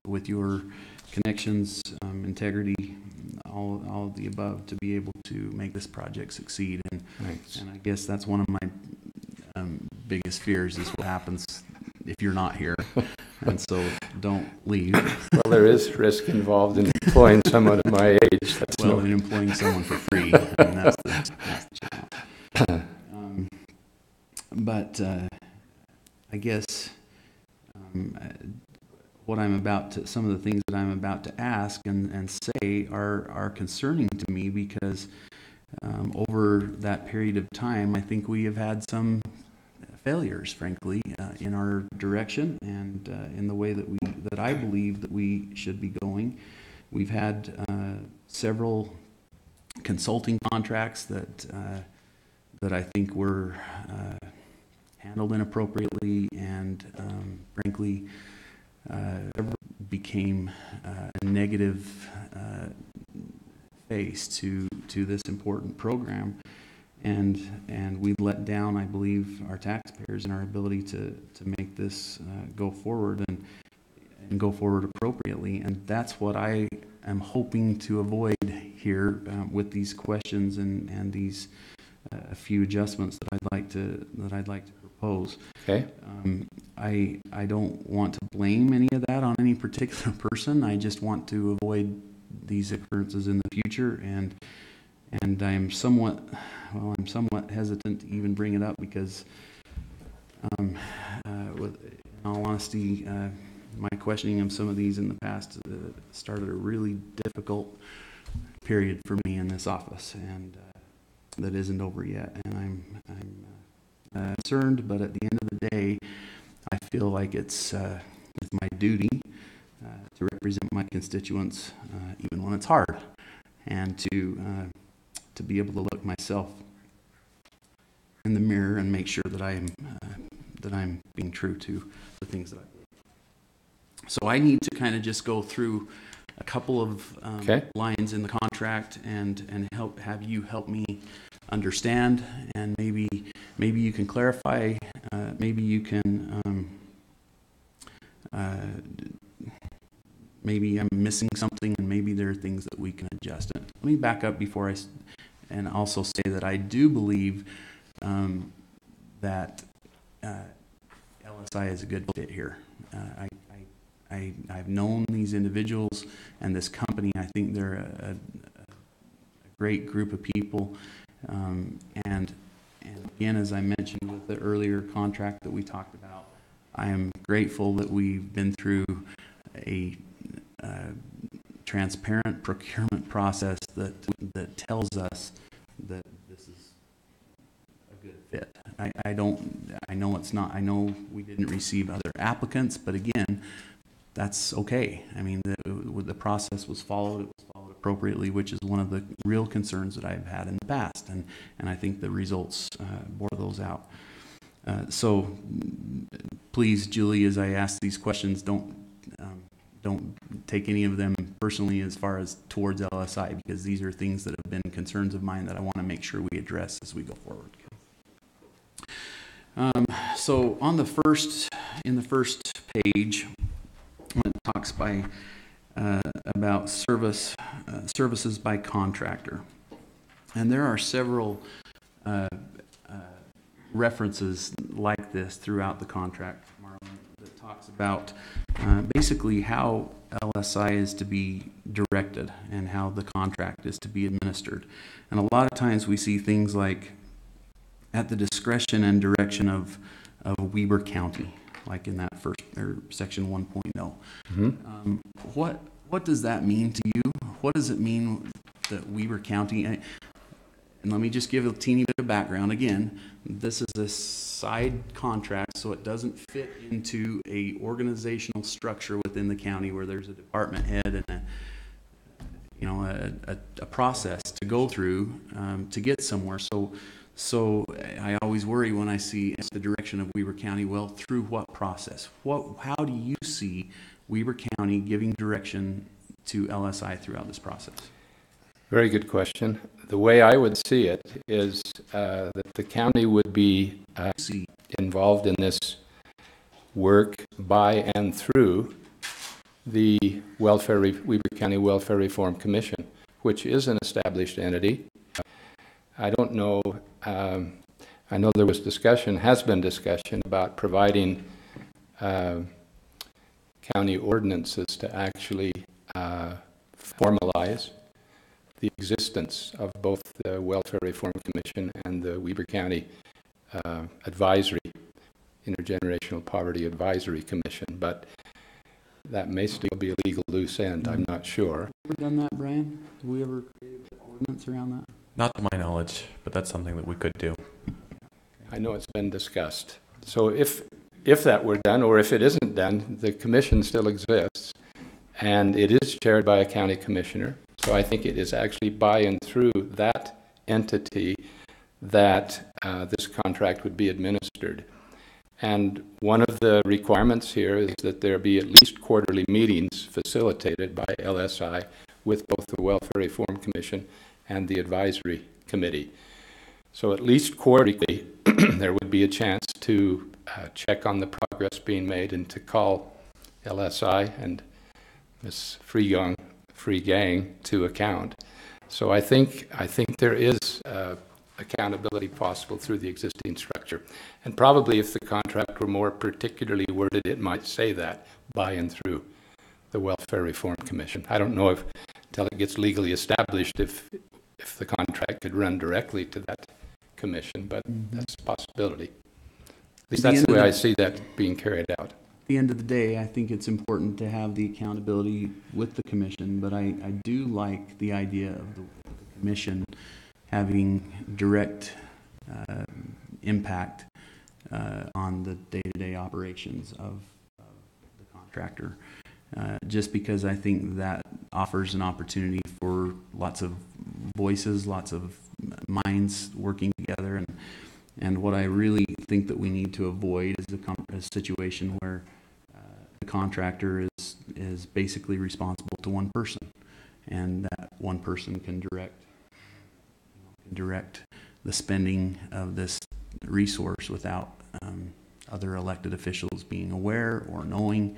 with your connections, integrity, all of the above, to be able to make this project succeed. And I guess that's one of my biggest fears is what happens if you're not here. And so don't leave. Well, there is risk involved in employing someone at my age. In employing someone for free, and that's the challenge. But I guess some of the things that I'm about to ask and say are concerning to me, because over that period of time, I think we have had some failures, frankly, in our direction and in the way that I believe that we should be going. We've had several consulting contracts that I think were handled inappropriately and, frankly, became a negative face to this important program. and we let down, I believe, our taxpayers in our ability to make this go forward and go forward appropriately. And that's what I am hoping to avoid here with these questions and these a few adjustments that I'd like to propose. Okay. I don't want to blame any of that on any particular person. I just want to avoid these occurrences in the future, and I'm somewhat hesitant to even bring it up because, in all honesty, my questioning of some of these in the past started a really difficult period for me in this office, and that isn't over yet. And I'm concerned, but at the end of the day, I feel like it's my duty to represent my constituents, even when it's hard, and to be able to look myself in the mirror and make sure that I'm being true to the things that I believe. So I need to kind of just go through a couple of lines in the contract and have you help me understand, and maybe you can clarify, maybe you can maybe I'm missing something, and maybe there are things that we can adjust. And let me back up before and also say that I do believe that LSI is a good fit here. I've known these individuals and this company. I think they're a great group of people. And again, as I mentioned with the earlier contract that we talked about, I am grateful that we've been through a transparent procurement process that tells us that this is a good fit. I know it's not. I know we didn't receive other applicants, but again, that's okay. I mean, the process was followed. It was followed appropriately, which is one of the real concerns that I've had in the past, and I think the results bore those out. So please, Julie, as I ask these questions, don't take any of them personally as far as towards LSI, because these are things that have been concerns of mine that I want to make sure we address as we go forward. So on in the first page, it talks about services by contractor, and there are several references like this throughout the contract, Marlon, that talks about basically how LSI is to be directed and how the contract is to be administered. And a lot of times we see things like at the discretion and direction of Weber County, like in that first or section 1.0. Mm-hmm. What does that mean to you? What does it mean that Weber County, and let me just give a teeny bit of background again, this is a side contract, so it doesn't fit into a organizational structure within the county where there's a department head and a process to go through to get somewhere. So I always worry when I see the direction of Weber County. Well, through what process? How do you see Weber County giving direction to LSI throughout this process? Very good question. The way I would see it is that the county would be involved in this work by and through the Weber County Welfare Reform Commission, which is an established entity. I don't know, I know there was has been discussion about providing county ordinances to actually formalize the existence of both the Welfare Reform Commission and the Weber County Intergenerational Poverty Advisory Commission, but that may still be a legal loose end. I'm not sure. Have we ever done that, Brian? Have we ever created an ordinance around that? Not to my knowledge, but that's something that we could do. I know it's been discussed. So if that were done, or if it isn't done, the commission still exists, and it is chaired by a county commissioner. So I think it is actually by and through that entity that this contract would be administered. And one of the requirements here is that there be at least quarterly meetings facilitated by LSI with both the Welfare Reform Commission and the Advisory Committee. So at least quarterly, there would be a chance to check on the progress being made and to call LSI and Ms. Free Gang to account. So I think there is accountability possible through the existing structure. And probably if the contract were more particularly worded, it might say that by and through the Welfare Reform Commission. I don't know if, until it gets legally established, if the contract could run directly to that commission, but that's a possibility. At least that's the way I see that being carried out. At the end of the day, I think it's important to have the accountability with the commission, but I do like the idea of the commission having direct impact on the day-to-day operations of the contractor. Just because I think that offers an opportunity for lots of voices, lots of minds working together, and what I really think that we need to avoid is a situation where the contractor is basically responsible to one person, and that one person can direct the spending of this resource without other elected officials being aware or knowing.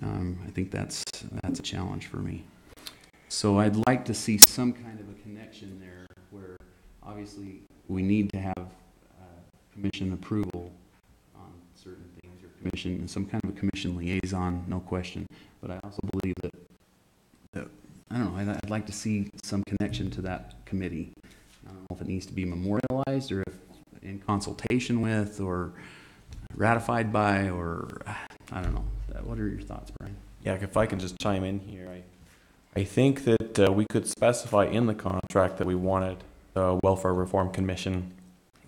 I think that's a challenge for me. So I'd like to see some kind of a connection there where obviously we need to have commission approval on certain things, or commission, some kind of a commission liaison, no question. But I also believe that I don't know, I'd like to see some connection to that committee. I don't know if it needs to be memorialized or if in consultation with or ratified by, or I don't know. What are your thoughts, Brian? Yeah, if I can just chime in here, I think that we could specify in the contract that we wanted the Welfare Reform Commission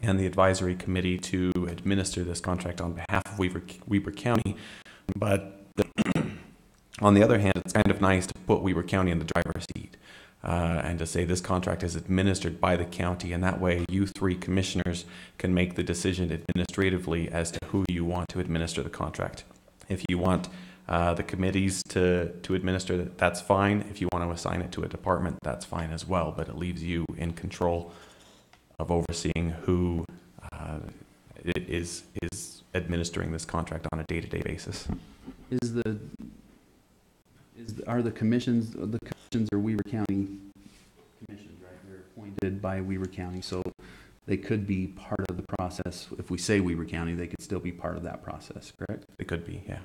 and the Advisory Committee to administer this contract on behalf of Weber County. But on the other hand, it's kind of nice to put Weber County in the driver's seat and to say this contract is administered by the county, and that way you three commissioners can make the decision administratively as to who you want to administer the contract. If you want the committees to administer it, that's fine. If you want to assign it to a department, that's fine as well. But it leaves you in control of overseeing who is administering this contract on a day-to-day basis. Are the commissions are Weber County commissions, right? They're appointed by Weber County, so they could be part of the process. If we say Weber County, they could still be part of that process, correct? They could be, yeah.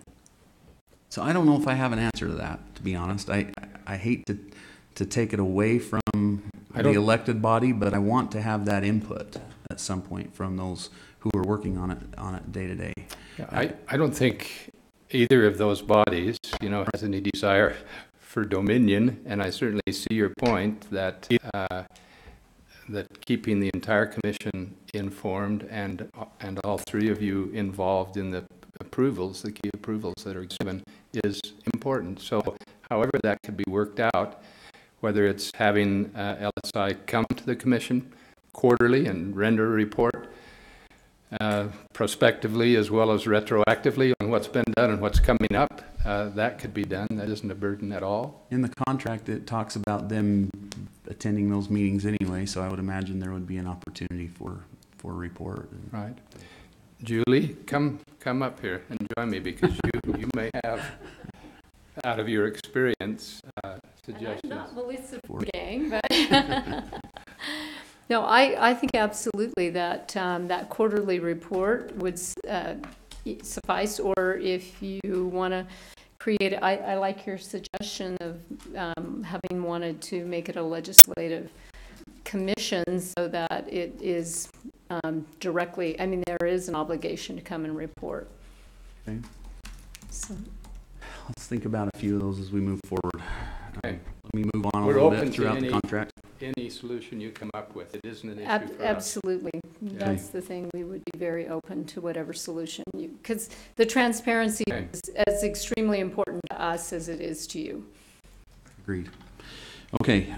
So I don't know if I have an answer to that, to be honest. I hate to take it away from the elected body, but I want to have that input at some point from those who are working on it day to day. I don't think either of those bodies, has any desire for dominion, and I certainly see your point that that keeping the entire commission informed and all three of you involved in the approvals, the key approvals that are given, is important. So however that could be worked out, whether it's having LSI come to the commission quarterly and render a report prospectively as well as retroactively on what's been done and what's coming up, that could be done. That isn't a burden at all. In the contract, it talks about them attending those meetings anyway, so I would imagine there would be an opportunity for a report. Right. Julie, come up here and join me, because you may have, out of your experience, suggestions. I'm not Melissa Gang, but no, I think absolutely that that quarterly report would suffice, or if you want to create, I like your suggestion of having wanted to make it a legislative commission so that it is directly, there is an obligation to come and report. Okay. So. Let's think about a few of those as we move forward. Okay. Let me move on a We're little open bit throughout the contract. Any solution you come up with. It isn't an issue for us. Absolutely. That's the thing. We would be very open to whatever solution because the transparency is as extremely important to us as it is to you. Agreed. Okay.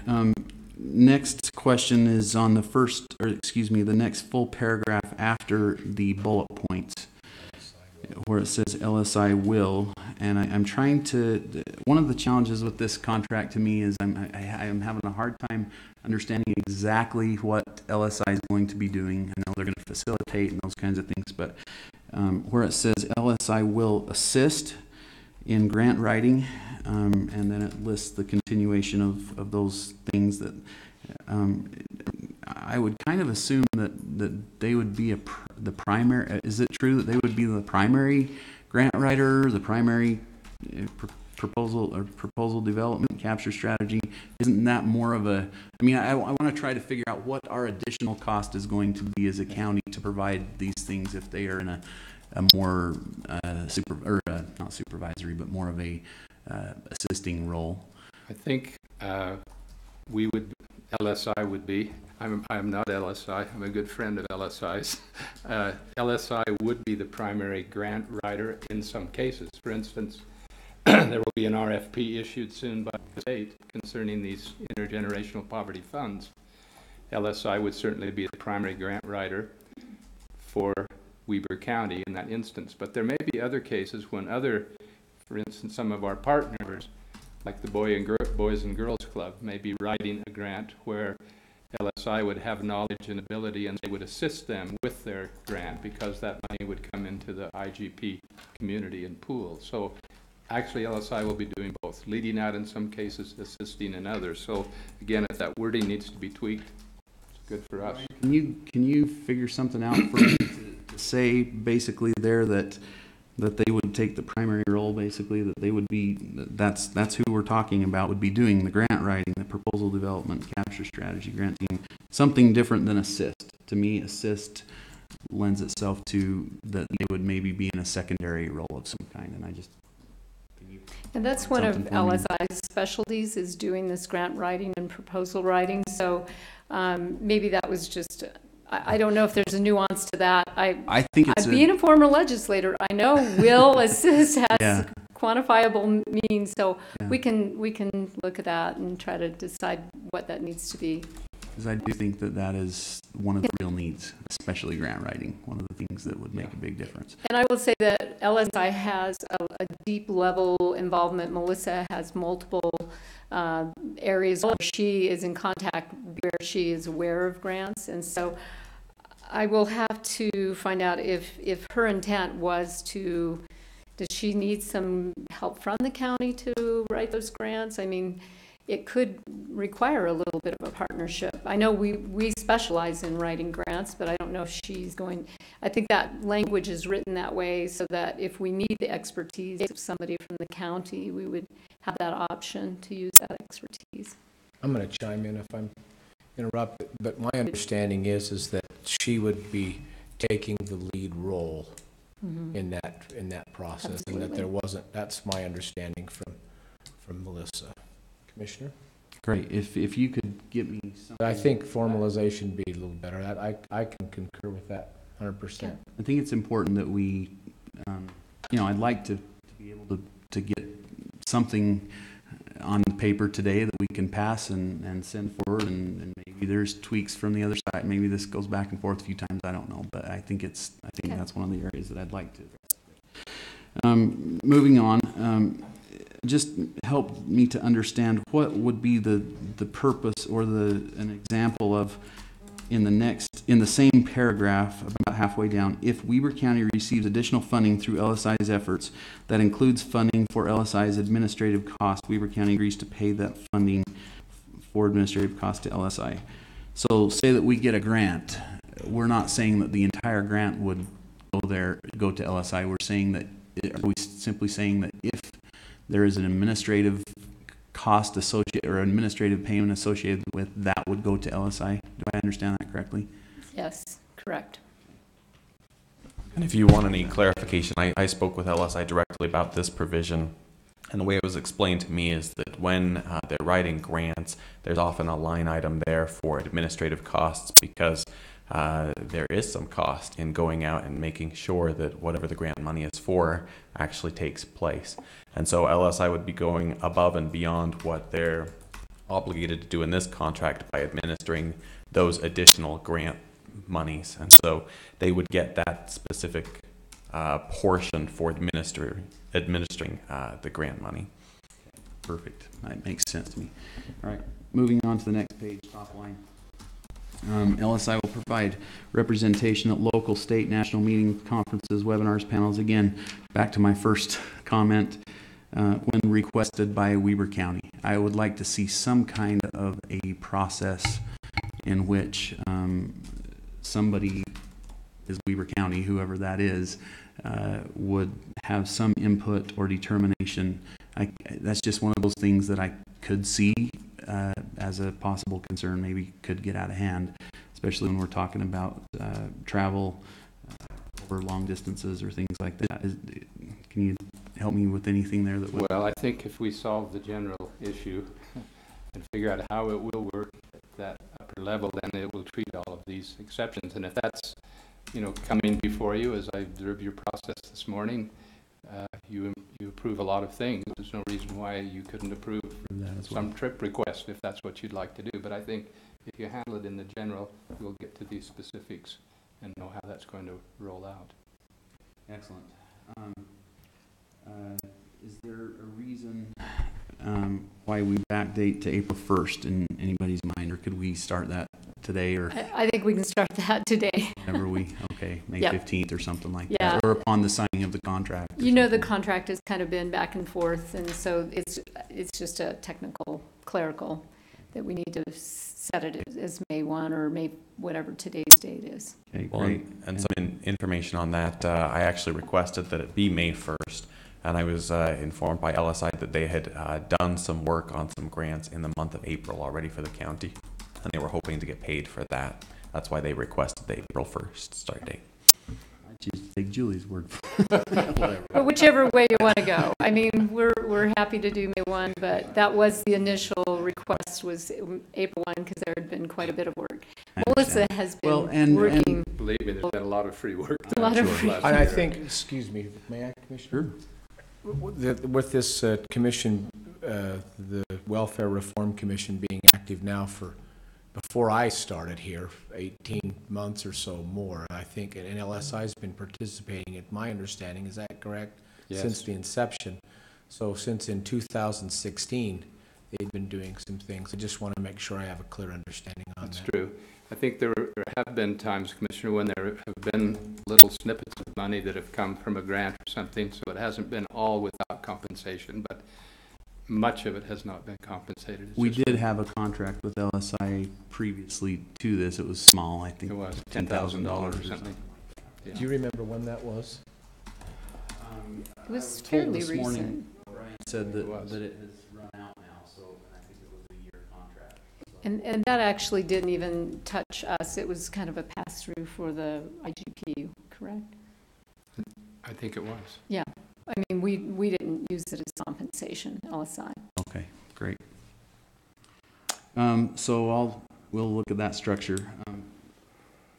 Next question is on the next full paragraph after the bullet points, where it says LSI will, and I'm trying to, one of the challenges with this contract to me is I'm having a hard time understanding exactly what LSI is going to be doing. I know they're going to facilitate and those kinds of things, but where it says LSI will assist in grant writing, and then it lists the continuation of those things that I would kind of assume that they would be the primary. Is it true that they would be the primary grant writer, the primary proposal development capture strategy? Isn't that more of a? I mean, I want to try to figure out what our additional cost is going to be as a county to provide these things if they are in a more not supervisory, but more of a assisting role. I think LSI would be. I'm not LSI. I'm a good friend of LSI's. LSI would be the primary grant writer in some cases. For instance, there will be an RFP issued soon by the state concerning these intergenerational poverty funds. LSI would certainly be the primary grant writer for Weber County in that instance. But there may be other cases when for instance, some of our partners, like the Boys and Girls Club, may be writing a grant where LSI would have knowledge and ability, and they would assist them with their grant because that money would come into the IGP community and pool. So actually LSI will be doing both, leading out in some cases, assisting in others. So again, if that wording needs to be tweaked, it's good for us. Can you figure something out for me to say basically there that they would take the primary role, basically, that they would be, that's who we're talking about, would be doing the grant writing, the proposal development, capture strategy, granting, something different than assist. To me, assist lends itself to that they would maybe be in a secondary role of some kind, and I just... And that's one of LSI's specialties, is doing this grant writing and proposal writing, so maybe that was just... I don't know if there's a nuance to that. I think it's being a former legislator, I know will assist has quantifiable means, so we can look at that and try to decide what that needs to be. Because I do think that is one of the real needs, especially grant writing, one of the things that would make a big difference. And I will say that LSI has a deep level involvement. Melissa has multiple areas where she is in contact, where she is aware of grants, and so I will have to find out if her intent was to, does she need some help from the county to write those grants? I mean, it could require a little bit of a partnership. I know we specialize in writing grants, but I don't know if she's going, I think that language is written that way so that if we need the expertise of somebody from the county, we would have that option to use that expertise. I'm going to chime in if I'm interrupted, but my understanding is that she would be taking the lead role in that process. Absolutely. And that there wasn't, that's my understanding from Melissa. Commissioner? Great. If you could give me something. I think formalization would be a little better. I can concur with that 100%. I think it's important that we, I'd like to be able to get something on paper today that we can pass and send forward, and maybe there's tweaks from the other side. Maybe this goes back and forth a few times. I don't know, but I think that's one of the areas that I'd like to. Moving on. Just help me to understand what would be the purpose or an example of in the same paragraph about halfway down. If Weber County receives additional funding through LSI's efforts that includes funding for LSI's administrative costs, Weber County agrees to pay that funding for administrative costs to LSI. So say that we get a grant. We're not saying that the entire grant would go to LSI. We're saying that, are we simply saying that if there is an administrative cost associated or administrative payment associated with that would go to LSI? Do I understand that correctly? Yes, correct. And if you want any clarification, I spoke with LSI directly about this provision, and the way it was explained to me is that when they're writing grants, there's often a line item there for administrative costs because there is some cost in going out and making sure that whatever the grant money is for actually takes place. And so LSI would be going above and beyond what they're obligated to do in this contract by administering those additional grant monies. And so they would get that specific portion for administering the grant money. Perfect. That makes sense to me. All right, moving on to the next page, top line. LSI will provide representation at local, state, national meetings, conferences, webinars, panels. Again, back to my first comment, when requested by Weber County. I would like to see some kind of a process in which somebody is Weber County, whoever that is, would have some input or determination. That's just one of those things that I could see as a possible concern, maybe could get out of hand, especially when we're talking about travel over long distances or things like that. Can you help me with anything there that would? Well, I think if we solve the general issue and figure out how it will work at that upper level, then it will treat all of these exceptions. And if that's, coming before you, as I observed your process this morning, you approve a lot of things. There's no reason why you couldn't approve some trip request if that's what you'd like to do. But I think if you handle it in the general, we'll get to these specifics and know how that's going to roll out. Excellent. Is there a reason why we backdate to April 1st in anybody's mind, or could we start that today, or I think we can start that today. whenever May Yep. 15th or something like Yeah. that, or upon the signing of the contract? The contract has kind of been back and forth, and so it's just a technical, clerical, that we need to set it as May 1 or May, whatever today's date is. Okay, Well, great. and some information on that, I actually requested that it be May 1st, and I was informed by LSI that they had done some work on some grants in the month of April already for the county, and they were hoping to get paid for that. That's why they requested the April 1st start date. I choose to take Julie's word. But whichever way you want to go. I mean, we're happy to do May 1, but that was the initial request, was April 1, because there had been quite a bit of work. Melissa has been working. Believe me, there's been a lot of free work. A lot of free And I think, excuse me, may I, Commissioner? With this commission, the Welfare Reform Commission being active now for, before I started here, 18 months or so more, I think, and LSI's been participating, at my understanding, is that correct? Yes. Since the inception. So since in 2016, they've been doing some things. I just want to make sure I have a clear understanding on that. That's true. I think there have been times, Commissioner, when there have been little snippets of money that have come from a grant or something, so it hasn't been all without compensation, but much of it has not been compensated. It's We just- did have a contract with LSI previously to this. It was small, I think. It was $10,000 or something. Yeah. Do you remember when that was? It was Told fairly this morning, recent. Brian said that It was. it has run out now, so I think it was a year contract. And that actually didn't even touch us. It was kind of a pass-through for the IGP, correct? I think it was. Yeah. I mean, we didn't use it as compensation, LSI. Okay, great. So we'll look at that structure.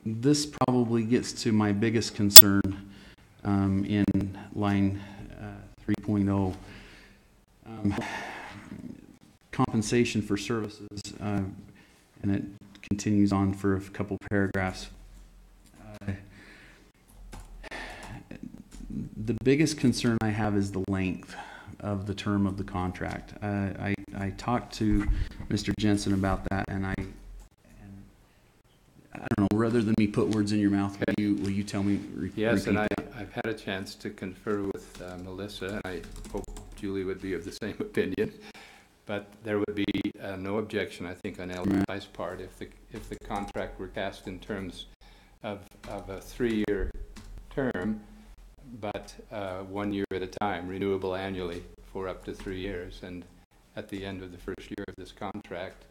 This probably gets to my biggest concern in line 3.0. Compensation for services, and it continues on for a couple paragraphs. The biggest concern I have is the length of the term of the contract. I talked to Mr. Jensen about that, and I don't know, rather than me put words in your mouth, will you tell me? Yes, and repeat I've had a chance to confer with Melissa, and I hope Julie would be of the same opinion. But there would be no objection, I think, on LSI's part if the contract were cast in terms of a 3-year term, but 1 year at a time, renewable annually for up to 3 years. And at the end of the first year of this contract,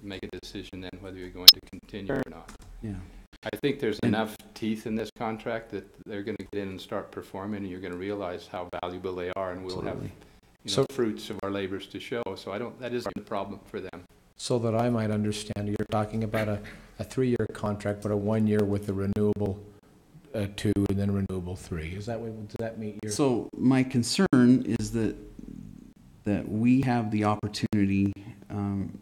make a decision then whether you're going to continue or not. Yeah. I think there's enough teeth in this contract that they're going to get in and start performing, and you're going to realize how valuable they are, and we'll have fruits of our labors to show. So that isn't a problem for them. So that I might understand, you're talking about a 3-year contract, but a 1 year with the renewable 2 and then renewable 3. Is that what, does that meet your? So my concern is that we have the opportunity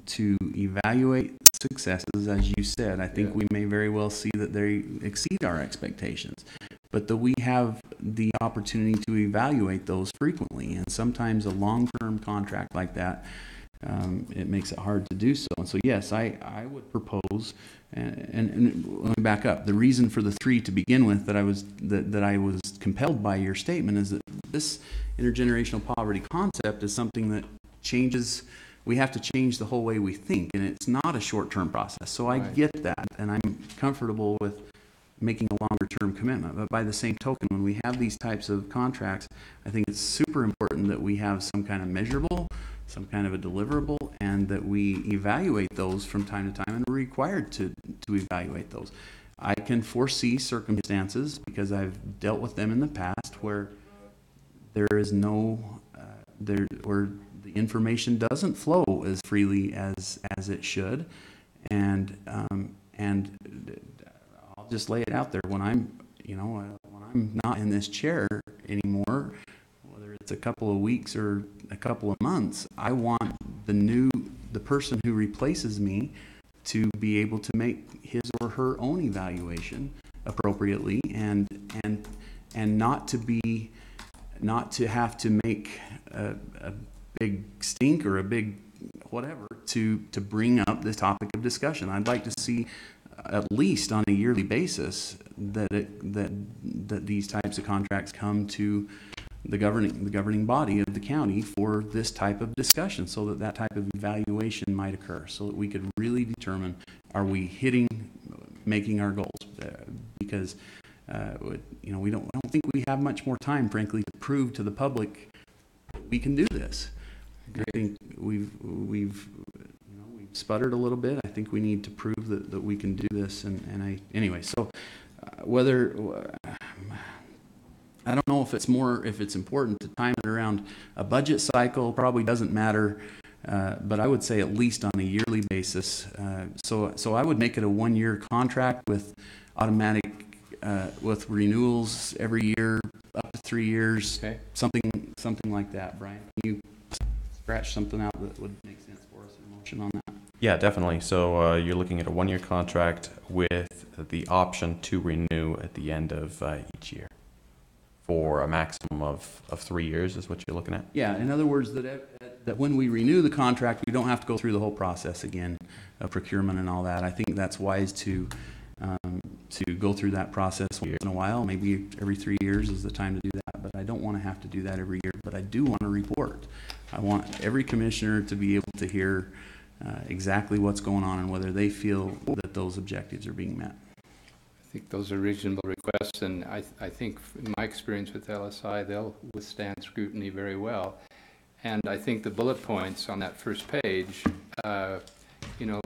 to evaluate successes, as you said. I think we may very well see that they exceed our expectations, but that we have the opportunity to evaluate those frequently. And sometimes a long-term contract like that it makes it hard to do so. And so, yes, I would propose, and let me back up. The reason for the 3 to begin with that I was compelled by your statement is that this intergenerational poverty concept is something that changes. We have to change the whole way we think, and it's not a short-term process. So I get that, and I'm comfortable with making a longer-term commitment. But by the same token, when we have these types of contracts, I think it's super important that we have some kind of measurable, some kind of a deliverable, and that we evaluate those from time to time, and we're required to evaluate those. I can foresee circumstances, because I've dealt with them in the past, where there is no, where the information doesn't flow as freely as it should, and I'll just lay it out there. When I'm not in this chair anymore, whether it's a couple of weeks or a couple of months, I want the person who replaces me to be able to make his or her own evaluation appropriately, and not to have to make a big stink or a big whatever to bring up this topic of discussion. I'd like to see, at least on a yearly basis, that these types of contracts come to the governing body of the county for this type of discussion, so that type of evaluation might occur, so that we could really determine, are we making our goals? Because I don't think we have much more time, frankly, to prove to the public that we can do this. I think we've sputtered a little bit. I think we need to prove that we can do this. Anyway, so whether I don't know if it's important to time it around a budget cycle, probably doesn't matter. But I would say at least on a yearly basis. So I would make it a 1-year contract with automatic with renewals every year up to 3 years. Okay. Something like that. Brian, can you scratch something out that would make sense for us in motion on that? Yeah, definitely. So you're looking at a 1-year contract with the option to renew at the end of each year for a maximum of 3 years is what you're looking at? Yeah, in other words, that when we renew the contract, we don't have to go through the whole process again of procurement and all that. I think that's wise to go through that process once in a while. Maybe every 3 years is the time to do that, but I don't want to have to do that every year. But I do want to report. I want every commissioner to be able to hear exactly what's going on and whether they feel that those objectives are being met. I think those are reasonable requests, and I think in my experience with LSI, they'll withstand scrutiny very well. And I think the bullet points on that first page,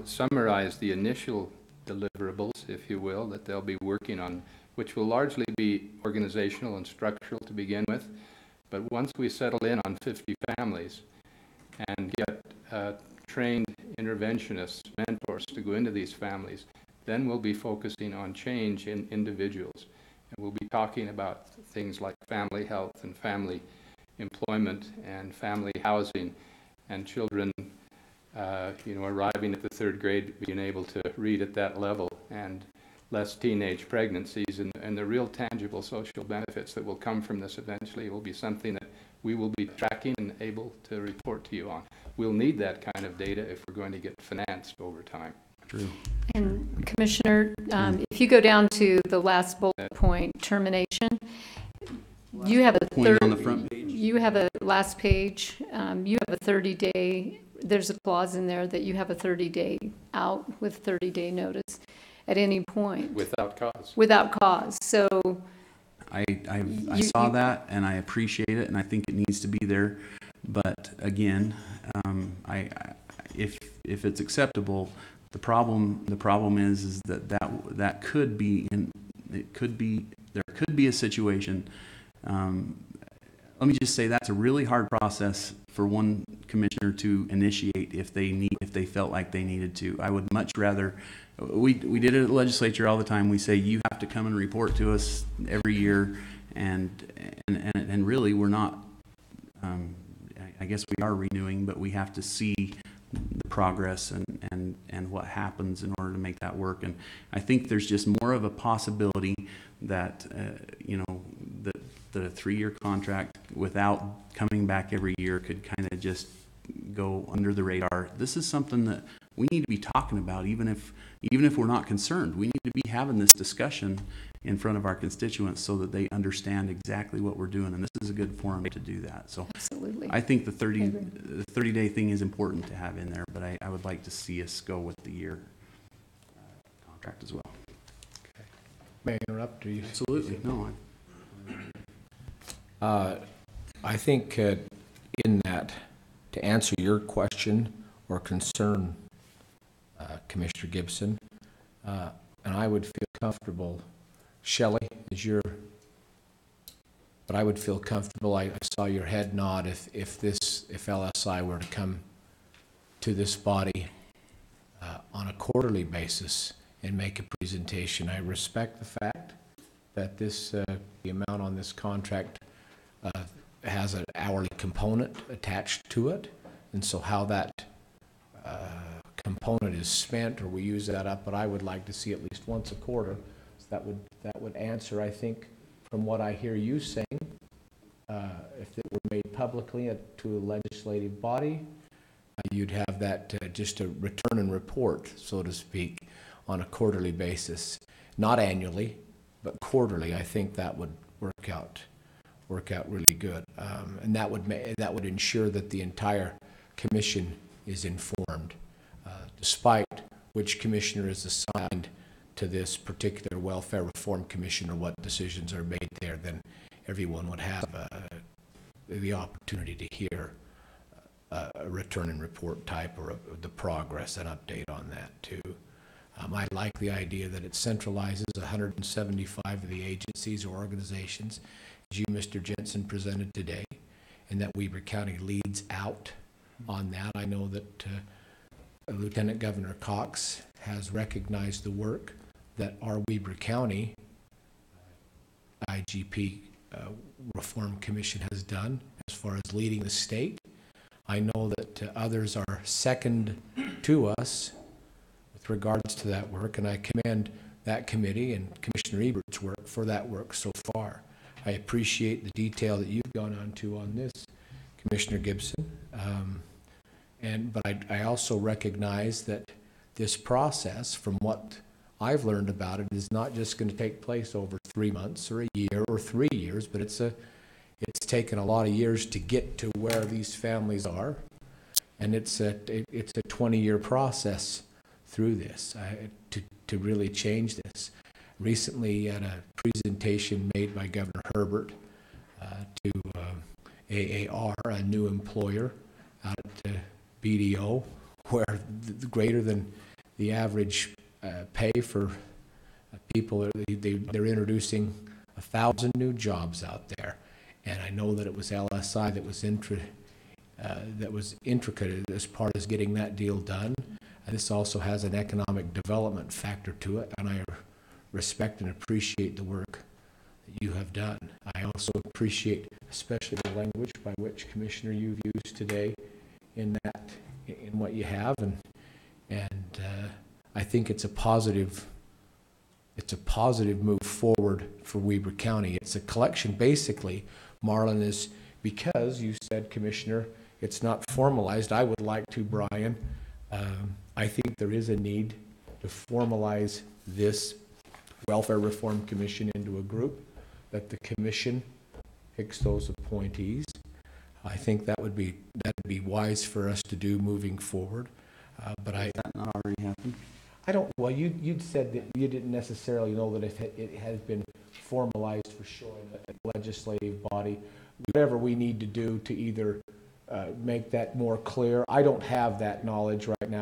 summarize the initial deliverables, if you will, that they'll be working on, which will largely be organizational and structural to begin with. But once we settle in on 50 families and get trained interventionists, mentors to go into these families, then we'll be focusing on change in individuals. And we'll be talking about things like family health and family employment and family housing, and children arriving at the 3rd grade, being able to read at that level, and less teenage pregnancies, and the real tangible social benefits that will come from this eventually will be something that we will be tracking and able to report to you on. We'll need that kind of data if we're going to get financed over time. True. And Commissioner, if you go down to the last bullet point, termination, you have a Point on the front page. You have a last page. You have a 30-day. There's a clause in there that you have a 30-day out with 30-day notice at any point. Without cause. Without cause. So I saw that, and I appreciate it, and I think it needs to be there. But again, if it's acceptable, the problem is that could be there could be a situation. Let me just say that's a really hard process for one commissioner to initiate if they felt like they needed to. I would much rather. We did it at the legislature all the time. We say you have to come and report to us every year, and really we're not. I guess we are renewing, but we have to see the progress and what happens in order to make that work. And I think there's just more of a possibility that that a 3-year contract without coming back every year could kind of just go under the radar. This is something that we need to be talking about, even if we're not concerned. We need to be having this discussion in front of our constituents so that they understand exactly what we're doing, and this is a good forum to do that. So Absolutely. I think the 30-day thing is important to have in there, but I would like to see us go with the year contract as well. May I interrupt? You? Absolutely. No. I think in that, to answer your question or concern, Commissioner Gibson, and I would feel comfortable, Shelley, but I would feel comfortable, I saw your head nod, if LSI were to come to this body on a quarterly basis and make a presentation. I respect the fact that the amount on this contract has an hourly component attached to it, and so how that component is spent, or we use that up, but I would like to see at least once a quarter. So that would answer, I think, from what I hear you saying, if it were made publicly to a legislative body, you'd have that just a return and report, so to speak, on a quarterly basis, not annually, but quarterly. I think that would work out really good, and that would ensure that the entire commission is informed, despite which commissioner is assigned to this particular welfare reform commission or what decisions are made there. Then everyone would have the opportunity to hear a return and report type, or the progress and update on that too. I like the idea that it centralizes 175 of the agencies or organizations, as you, Mr. Jensen, presented today, and that Weber County leads out on that. I know that Lieutenant Governor Cox has recognized the work that our Weber County IGP Reform Commission has done as far as leading the state. I know that others are second to us with regards to that work, and I commend that committee and Commissioner Ebert's work for that work so far. I appreciate the detail that you've gone on to on this, Commissioner Gibson. But I also recognize that this process, from what I've learned about it, is not just going to take place over 3 months or a year or 3 years, but it's taken a lot of years to get to where these families are, and it's a 20-year process through this to really change this. Recently, at a presentation made by Governor Herbert to AAR, a new employer out at BDO, where greater than the average pay for people, they're introducing 1,000 new jobs out there. And I know that it was LSI that was intricate as part of getting that deal done. And this also has an economic development factor to it, and I respect and appreciate the work that you have done. I also appreciate especially the language by which, Commissioner, you've used today in what you have, and I think it's a positive move forward for Weber County. It's a collection, basically, Marlon, is because you said, Commissioner, it's not formalized. I would like to, Brian, I think there is a need to formalize this Welfare Reform Commission into a group, that the commission picks those appointees. I think that would be wise for us to do moving forward. But Has that not already happened? I don't. Well, you'd said that you didn't necessarily know that if it has been formalized for sure in the legislative body. Whatever we need to do to either make that more clear. I don't have that knowledge right now,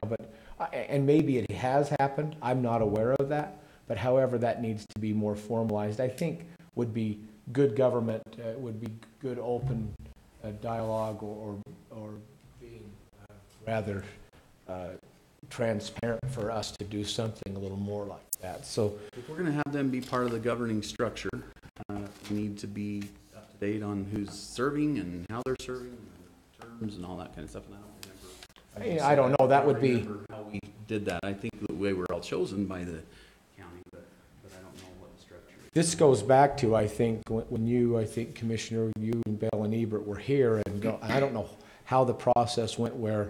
and maybe it has happened. I'm not aware of that. But however that needs to be more formalized, I think would be good government, would be good open dialogue, or being rather transparent for us to do something a little more like that. So if we're going to have them be part of the governing structure, we need to be up to date on who's serving and how they're serving, and terms and all that kind of stuff. And I don't know. That would be how we did that. I think the way we're all chosen by the county, but I don't know what the structure is. This goes back to, I think, when you, Commissioner, you and Bell and Ebert were here, and I don't know how the process went, where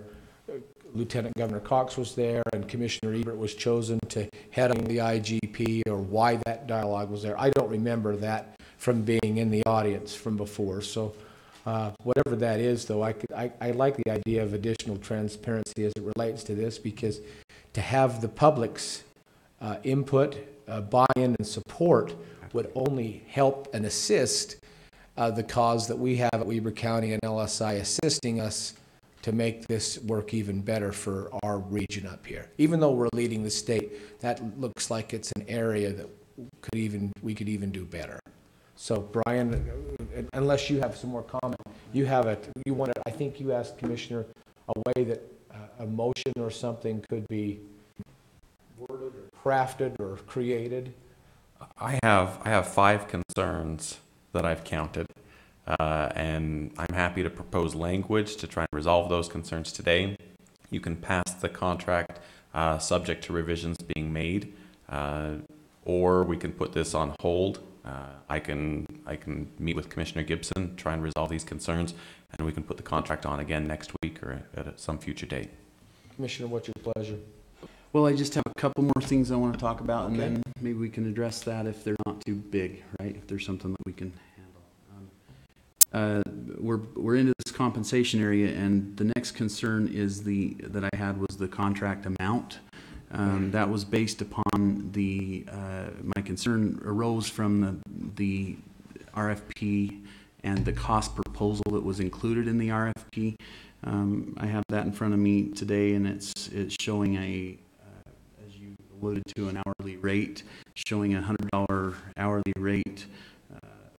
Lieutenant Governor Cox was there and Commissioner Ebert was chosen to head on the IGP, or why that dialogue was there. I don't remember that from being in the audience from before. So whatever that is, though, I like the idea of additional transparency as it relates to this, because to have the public's input, buy-in, and support would only help and assist the cause that we have at Weber County and LSI, assisting us to make this work even better for our region up here. Even though we're leading the state, that looks like it's an area that we could even do better. So Brian, unless you have some more comment, I think you asked Commissioner a way that a motion or something could be worded or crafted or created. I have 5 concerns that I've counted, and I'm happy to propose language to try and resolve those concerns today. You can pass the contract subject to revisions being made, or we can put this on hold. I can meet with Commissioner Gibson, try and resolve these concerns, and we can put the contract on again next week or at some future date. Commissioner, what's your pleasure? Well, I just have a couple more things I want to talk about, and Okay. then maybe we can address that if they're not too big, right? If there's something that we can handle. We're into this compensation area, and the next concern is that I had was the contract amount. That was based upon my concern arose from the RFP and the cost proposal that was included in the RFP. I have that in front of me today, and it's showing as you alluded to, an hourly rate, showing a $100 hourly rate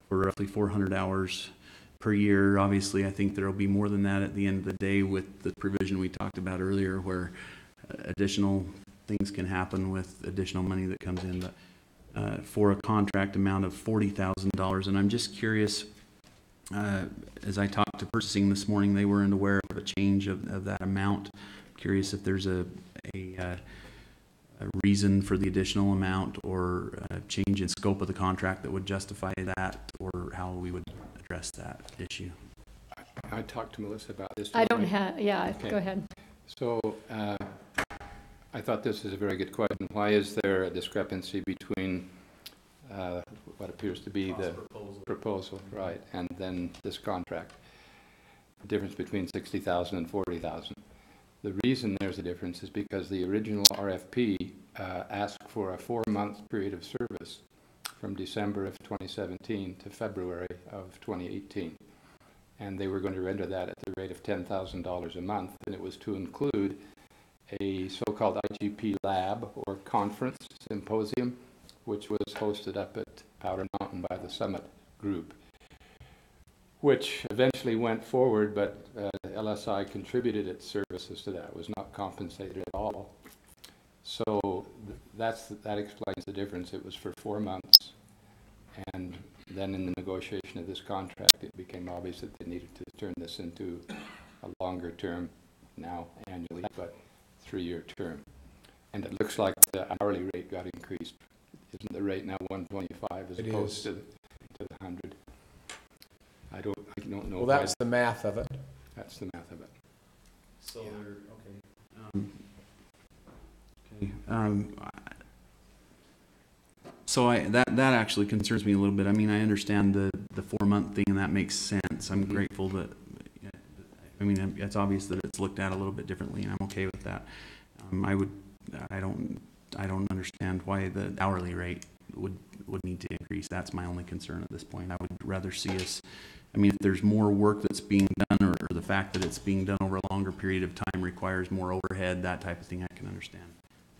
for roughly 400 hours per year. Obviously, I think there will be more than that at the end of the day with the provision we talked about earlier, where additional things can happen with additional money that comes in, but for a contract amount of $40,000. And I'm just curious, as I talked to purchasing this morning, they weren't aware of a change of that amount. I'm curious if there's a reason for the additional amount, or a change in scope of the contract that would justify that, or how we would address that issue. I talked to Melissa about this. I don't have, yeah, Okay. go ahead. So I thought this is a very good question. Why is there a discrepancy between what appears to be the proposal, right, and then this contract? The difference between 60,000 and 40,000. The reason there's a difference is because the original RFP asked for a 4-month period of service from December of 2017 to February of 2018. And they were going to render that at the rate of $10,000 a month, and it was to include a so-called IGP lab or conference symposium, which was hosted up at Powder Mountain by the Summit Group, which eventually went forward, but LSI contributed its services to that. It was not compensated at all. So that explains the difference. It was for 4 months, and then in the negotiation of this contract, it became obvious that they needed to turn this into a longer term, now annually, but 3-year term. And it looks like the hourly rate got increased. Isn't the rate now 125 as opposed to the 100? I don't know. Well, that's the math of it. That's the math of it. So that actually concerns me a little bit. I mean, I understand the 4-month thing, and that makes sense. I'm grateful that, I mean, it's obvious that it's looked at a little bit differently, and I'm okay with that. I don't understand why the hourly rate would need to increase. That's my only concern at this point. I would rather see us, I mean, if there's more work that's being done, or the fact that it's being done over a longer period of time requires more overhead, that type of thing, I can understand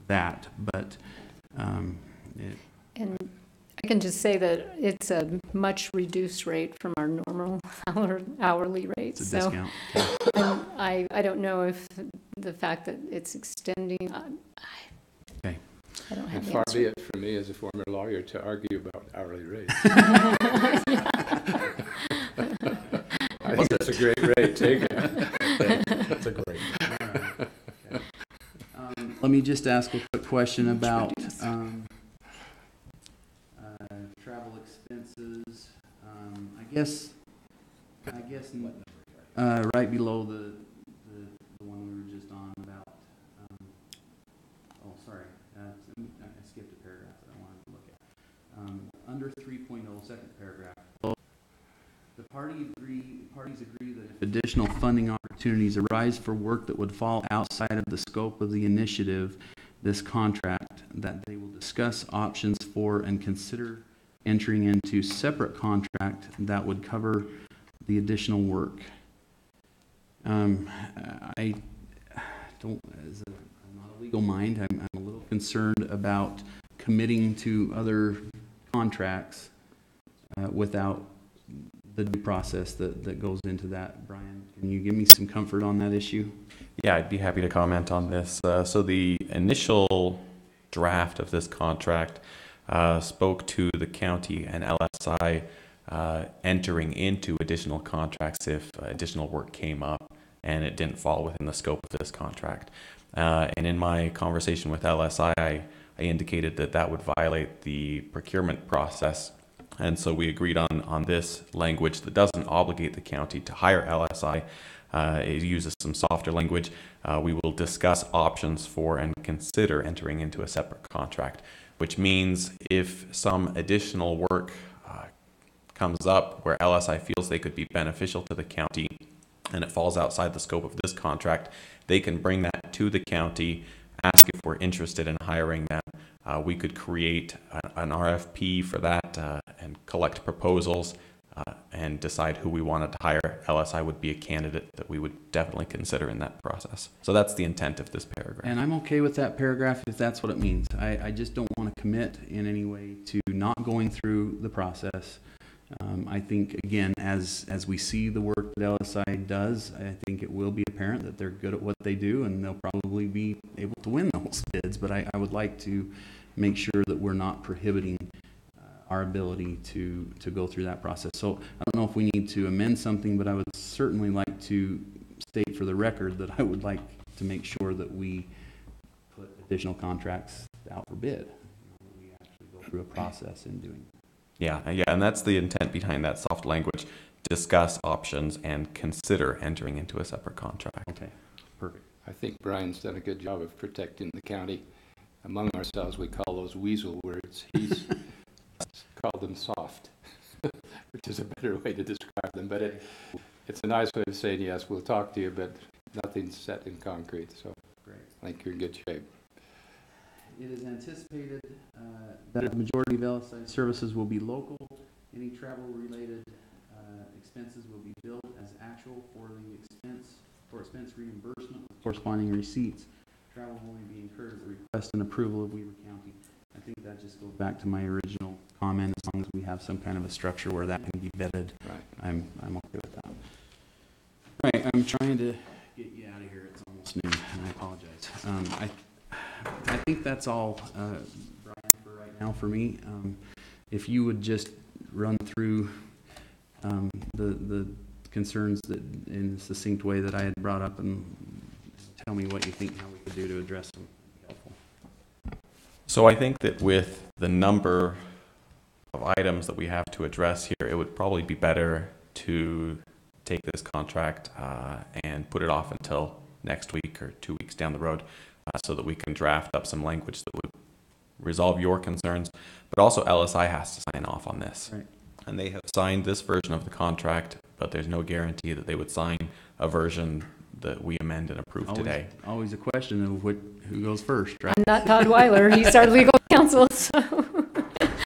that. But And I can just say that it's a much reduced rate from our normal hourly rate. It's a discount. I don't know if the fact that it's extending, Okay. I don't have And the far answer. be it from me as a former lawyer to argue about hourly rates. I think that's a great rate. Take it. That's a great. Let me just ask a quick question about travel expenses. I guess Right below the one we were just on about, oh, sorry, I skipped a paragraph that I wanted to look at. Under 3.0, second paragraph. The parties agree that if additional funding opportunities arise for work that would fall outside of the scope of the initiative, this contract, that they will discuss options for and consider entering into separate contract that would cover the additional work. I don't, I'm not a legal mind, I'm a little concerned about committing to other contracts without the due process that goes into that. Brian, can you give me some comfort on that issue? Yeah, I'd be happy to comment on this. So the initial draft of this contract spoke to the county and LSI entering into additional contracts if additional work came up and it didn't fall within the scope of this contract. And in my conversation with LSI, I indicated that that would violate the procurement process. And so we agreed on this language that doesn't obligate the county to hire LSI. It uses some softer language. We will discuss options for and consider entering into a separate contract, which means if some additional work comes up where LSI feels they could be beneficial to the county and it falls outside the scope of this contract, they can bring that to the county, ask if we're interested in hiring them. We could create an RFP for that and collect proposals and decide who we wanted to hire. LSI would be a candidate that we would definitely consider in that process. So that's the intent of this paragraph. And I'm okay with that paragraph if that's what it means. I just don't want to commit in any way to not going through the process. I think, again, as we see the work that LSI does, I think it will be apparent that they're good at what they do and they'll probably be able to win those bids. But I would like to make sure that we're not prohibiting our ability to go through that process. So I don't know if we need to amend something, but I would certainly like to state for the record that I would like to make sure that we put additional contracts out for bid. We actually go through a process in doing that. Yeah, and that's the intent behind that soft language. Discuss options and consider entering into a separate contract. Okay, perfect. I think Brian's done a good job of protecting the county. Among ourselves, we call those weasel words. He's called them soft, which is a better way to describe them. But it's a nice way of saying, yes, we'll talk to you, but nothing's set in concrete. So great. I think you're in good shape. It is anticipated that the majority of LSI services will be local. Any travel-related expenses will be billed as actual for expense reimbursement with corresponding receipts. Travel will only be incurred at the request and approval of Weaver County. I think that just goes back to my original comment. As long as we have some kind of a structure where that can be vetted, right. I'm okay with that. All right, I'm trying to get you out of here. It's almost noon, and I apologize. I think that's all, Brian, for right now for me. If you would just run through the concerns that in a succinct way that I had brought up and tell me what you think how we could do to address them. Helpful. So I think that with the number of items that we have to address here, it would probably be better to take this contract and put it off until next week or 2 weeks down the road so that we can draft up some language that would resolve your concerns, but also LSI has to sign off on this. Right. And they have signed this version of the contract, but there's no guarantee that they would sign a version that we amend and approve today. Always a question of who goes first, right? I'm not Todd Weiler. He's our legal counsel. So.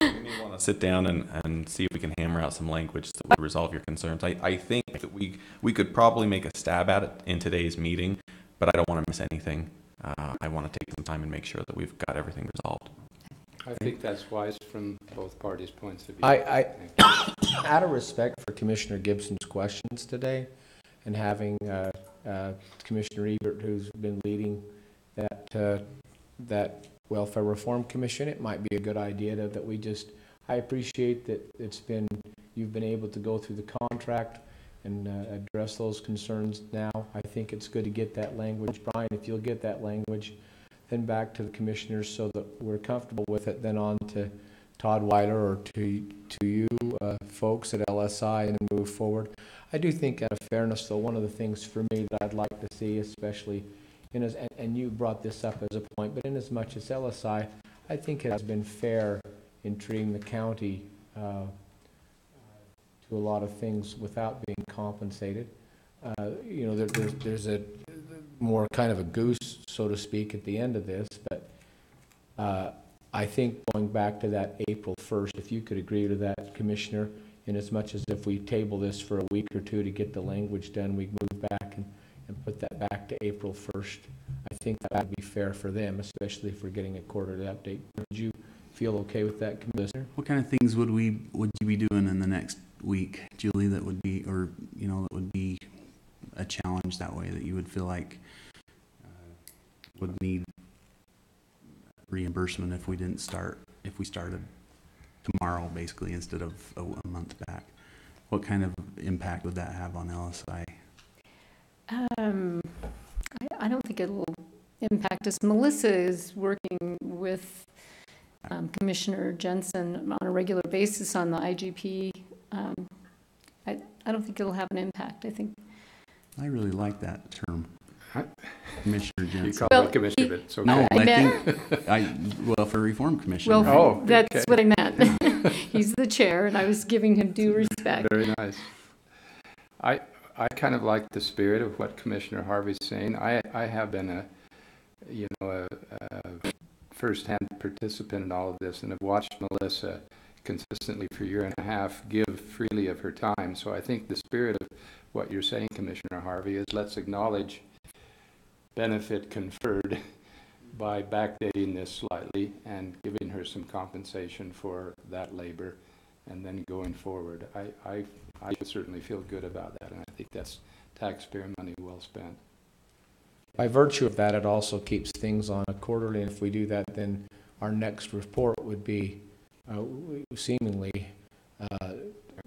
We may want to sit down and see if we can hammer out some language that would resolve your concerns. I think that we could probably make a stab at it in today's meeting, but I don't want to miss anything. I want to take some time and make sure that we've got everything resolved. I think that's wise from both parties' points of view. Out of respect for Commissioner Gibson's questions today, and having Commissioner Ebert, who's been leading that Welfare Reform Commission, it might be a good idea that we just. I appreciate that you've been able to go through the contract and address those concerns now. I think it's good to get that language. Brian, if you'll get that language, then back to the commissioners so that we're comfortable with it, then on to Todd Weiler or to you folks at LSI and move forward. I do think, out of fairness, though, one of the things for me that I'd like to see, especially and you brought this up as a point, but in as much as LSI, I think it has been fair in treating the county to a lot of things without being compensated. You know, there's a more kind of a goose, so to speak, at the end of this, but I think going back to that April 1st, if you could agree to that, Commissioner, in as much as if we table this for a week or two to get the language done, we move back and put that back to April 1st. I think that would be fair for them, especially if we're getting a quarterly update. Would you feel okay with that, Commissioner? What kind of things would you be doing in the next week, Julie, that would be, or, you know, that would be a challenge that way, that you would feel like would need reimbursement if we started tomorrow, basically, instead of a month back? What kind of impact would that have on LSI? I don't think it'll impact us. Melissa is working with Commissioner Jensen on a regular basis on the IGP. I don't think it'll have an impact. I think. I really like that term, Commissioner Jensen. You call me Commissioner, but it's okay. No, I think, for Reform Commissioner. Well, that's what I meant. He's the chair, and I was giving him due respect. Very nice. I kind of like the spirit of what Commissioner Harvey's saying. I have been a first-hand participant in all of this, and have watched Melissa consistently for a year and a half give freely of her time. So I think the spirit of what you're saying, Commissioner Harvey, is let's acknowledge benefit conferred by backdating this slightly and giving her some compensation for that labor, and then going forward. I certainly feel good about that, and I think that's taxpayer money well spent. By virtue of that, it also keeps things on a quarterly, and if we do that, then our next report would be seemingly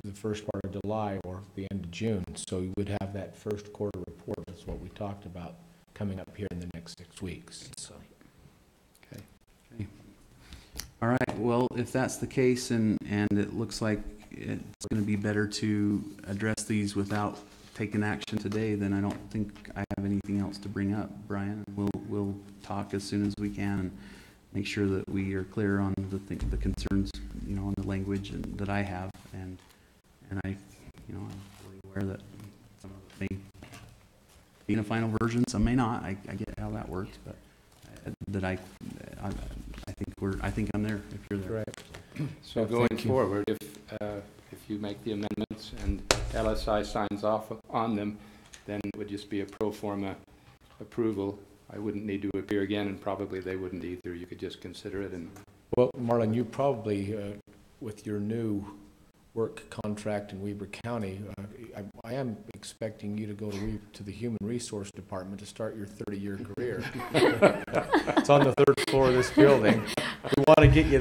the first part of July or the end of June. So we would have that first quarter report. That's what we talked about coming up here in the next 6 weeks. So, okay. All right. Well, if that's the case, and it looks like it's going to be better to address these without taking action today, then I don't think I have anything else to bring up. Brian, we'll talk as soon as we can and make sure that we are clear on the concerns, you know, on the language that I have, and I, you know, I'm fully aware that some of it may be in a final version, some may not. I get how that works, but I think I'm there if you're there. Right. So going forward, if you make the amendments and LSI signs off on them, then it would just be a pro forma approval. I wouldn't need to appear again, and probably they wouldn't either. You could just consider it. And well, Marlon, you probably, with your new work contract in Weber County, I am expecting you to go to the Human Resource Department to start your 30-year career. It's on the 3rd floor of this building. We want to get you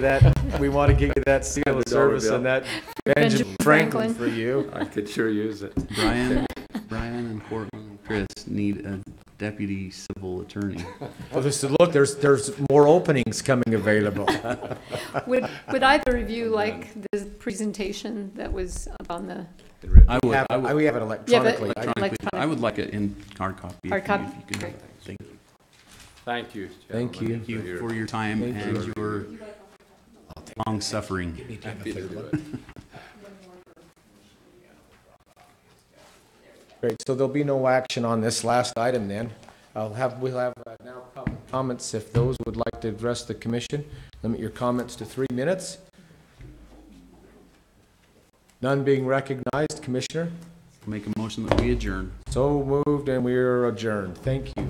that seal of service and that Benjamin Franklin for you. I could sure use it. Brian and Cortland and Chris need a deputy civil attorney. Well, look, there's more openings coming available. Would either of you like the presentation that was up on the? We have it electronically. I would like it in hard copy. Hard copy. Thank you. Thank you. Thank you. Thank you for your time and your long suffering. Happy to do it. Great, so there'll be no action on this last item then. We'll have now comments if those would like to address the commission. Limit your comments to 3 minutes. None being recognized, Commissioner? Make a motion that we adjourn. So moved, and we are adjourned. Thank you.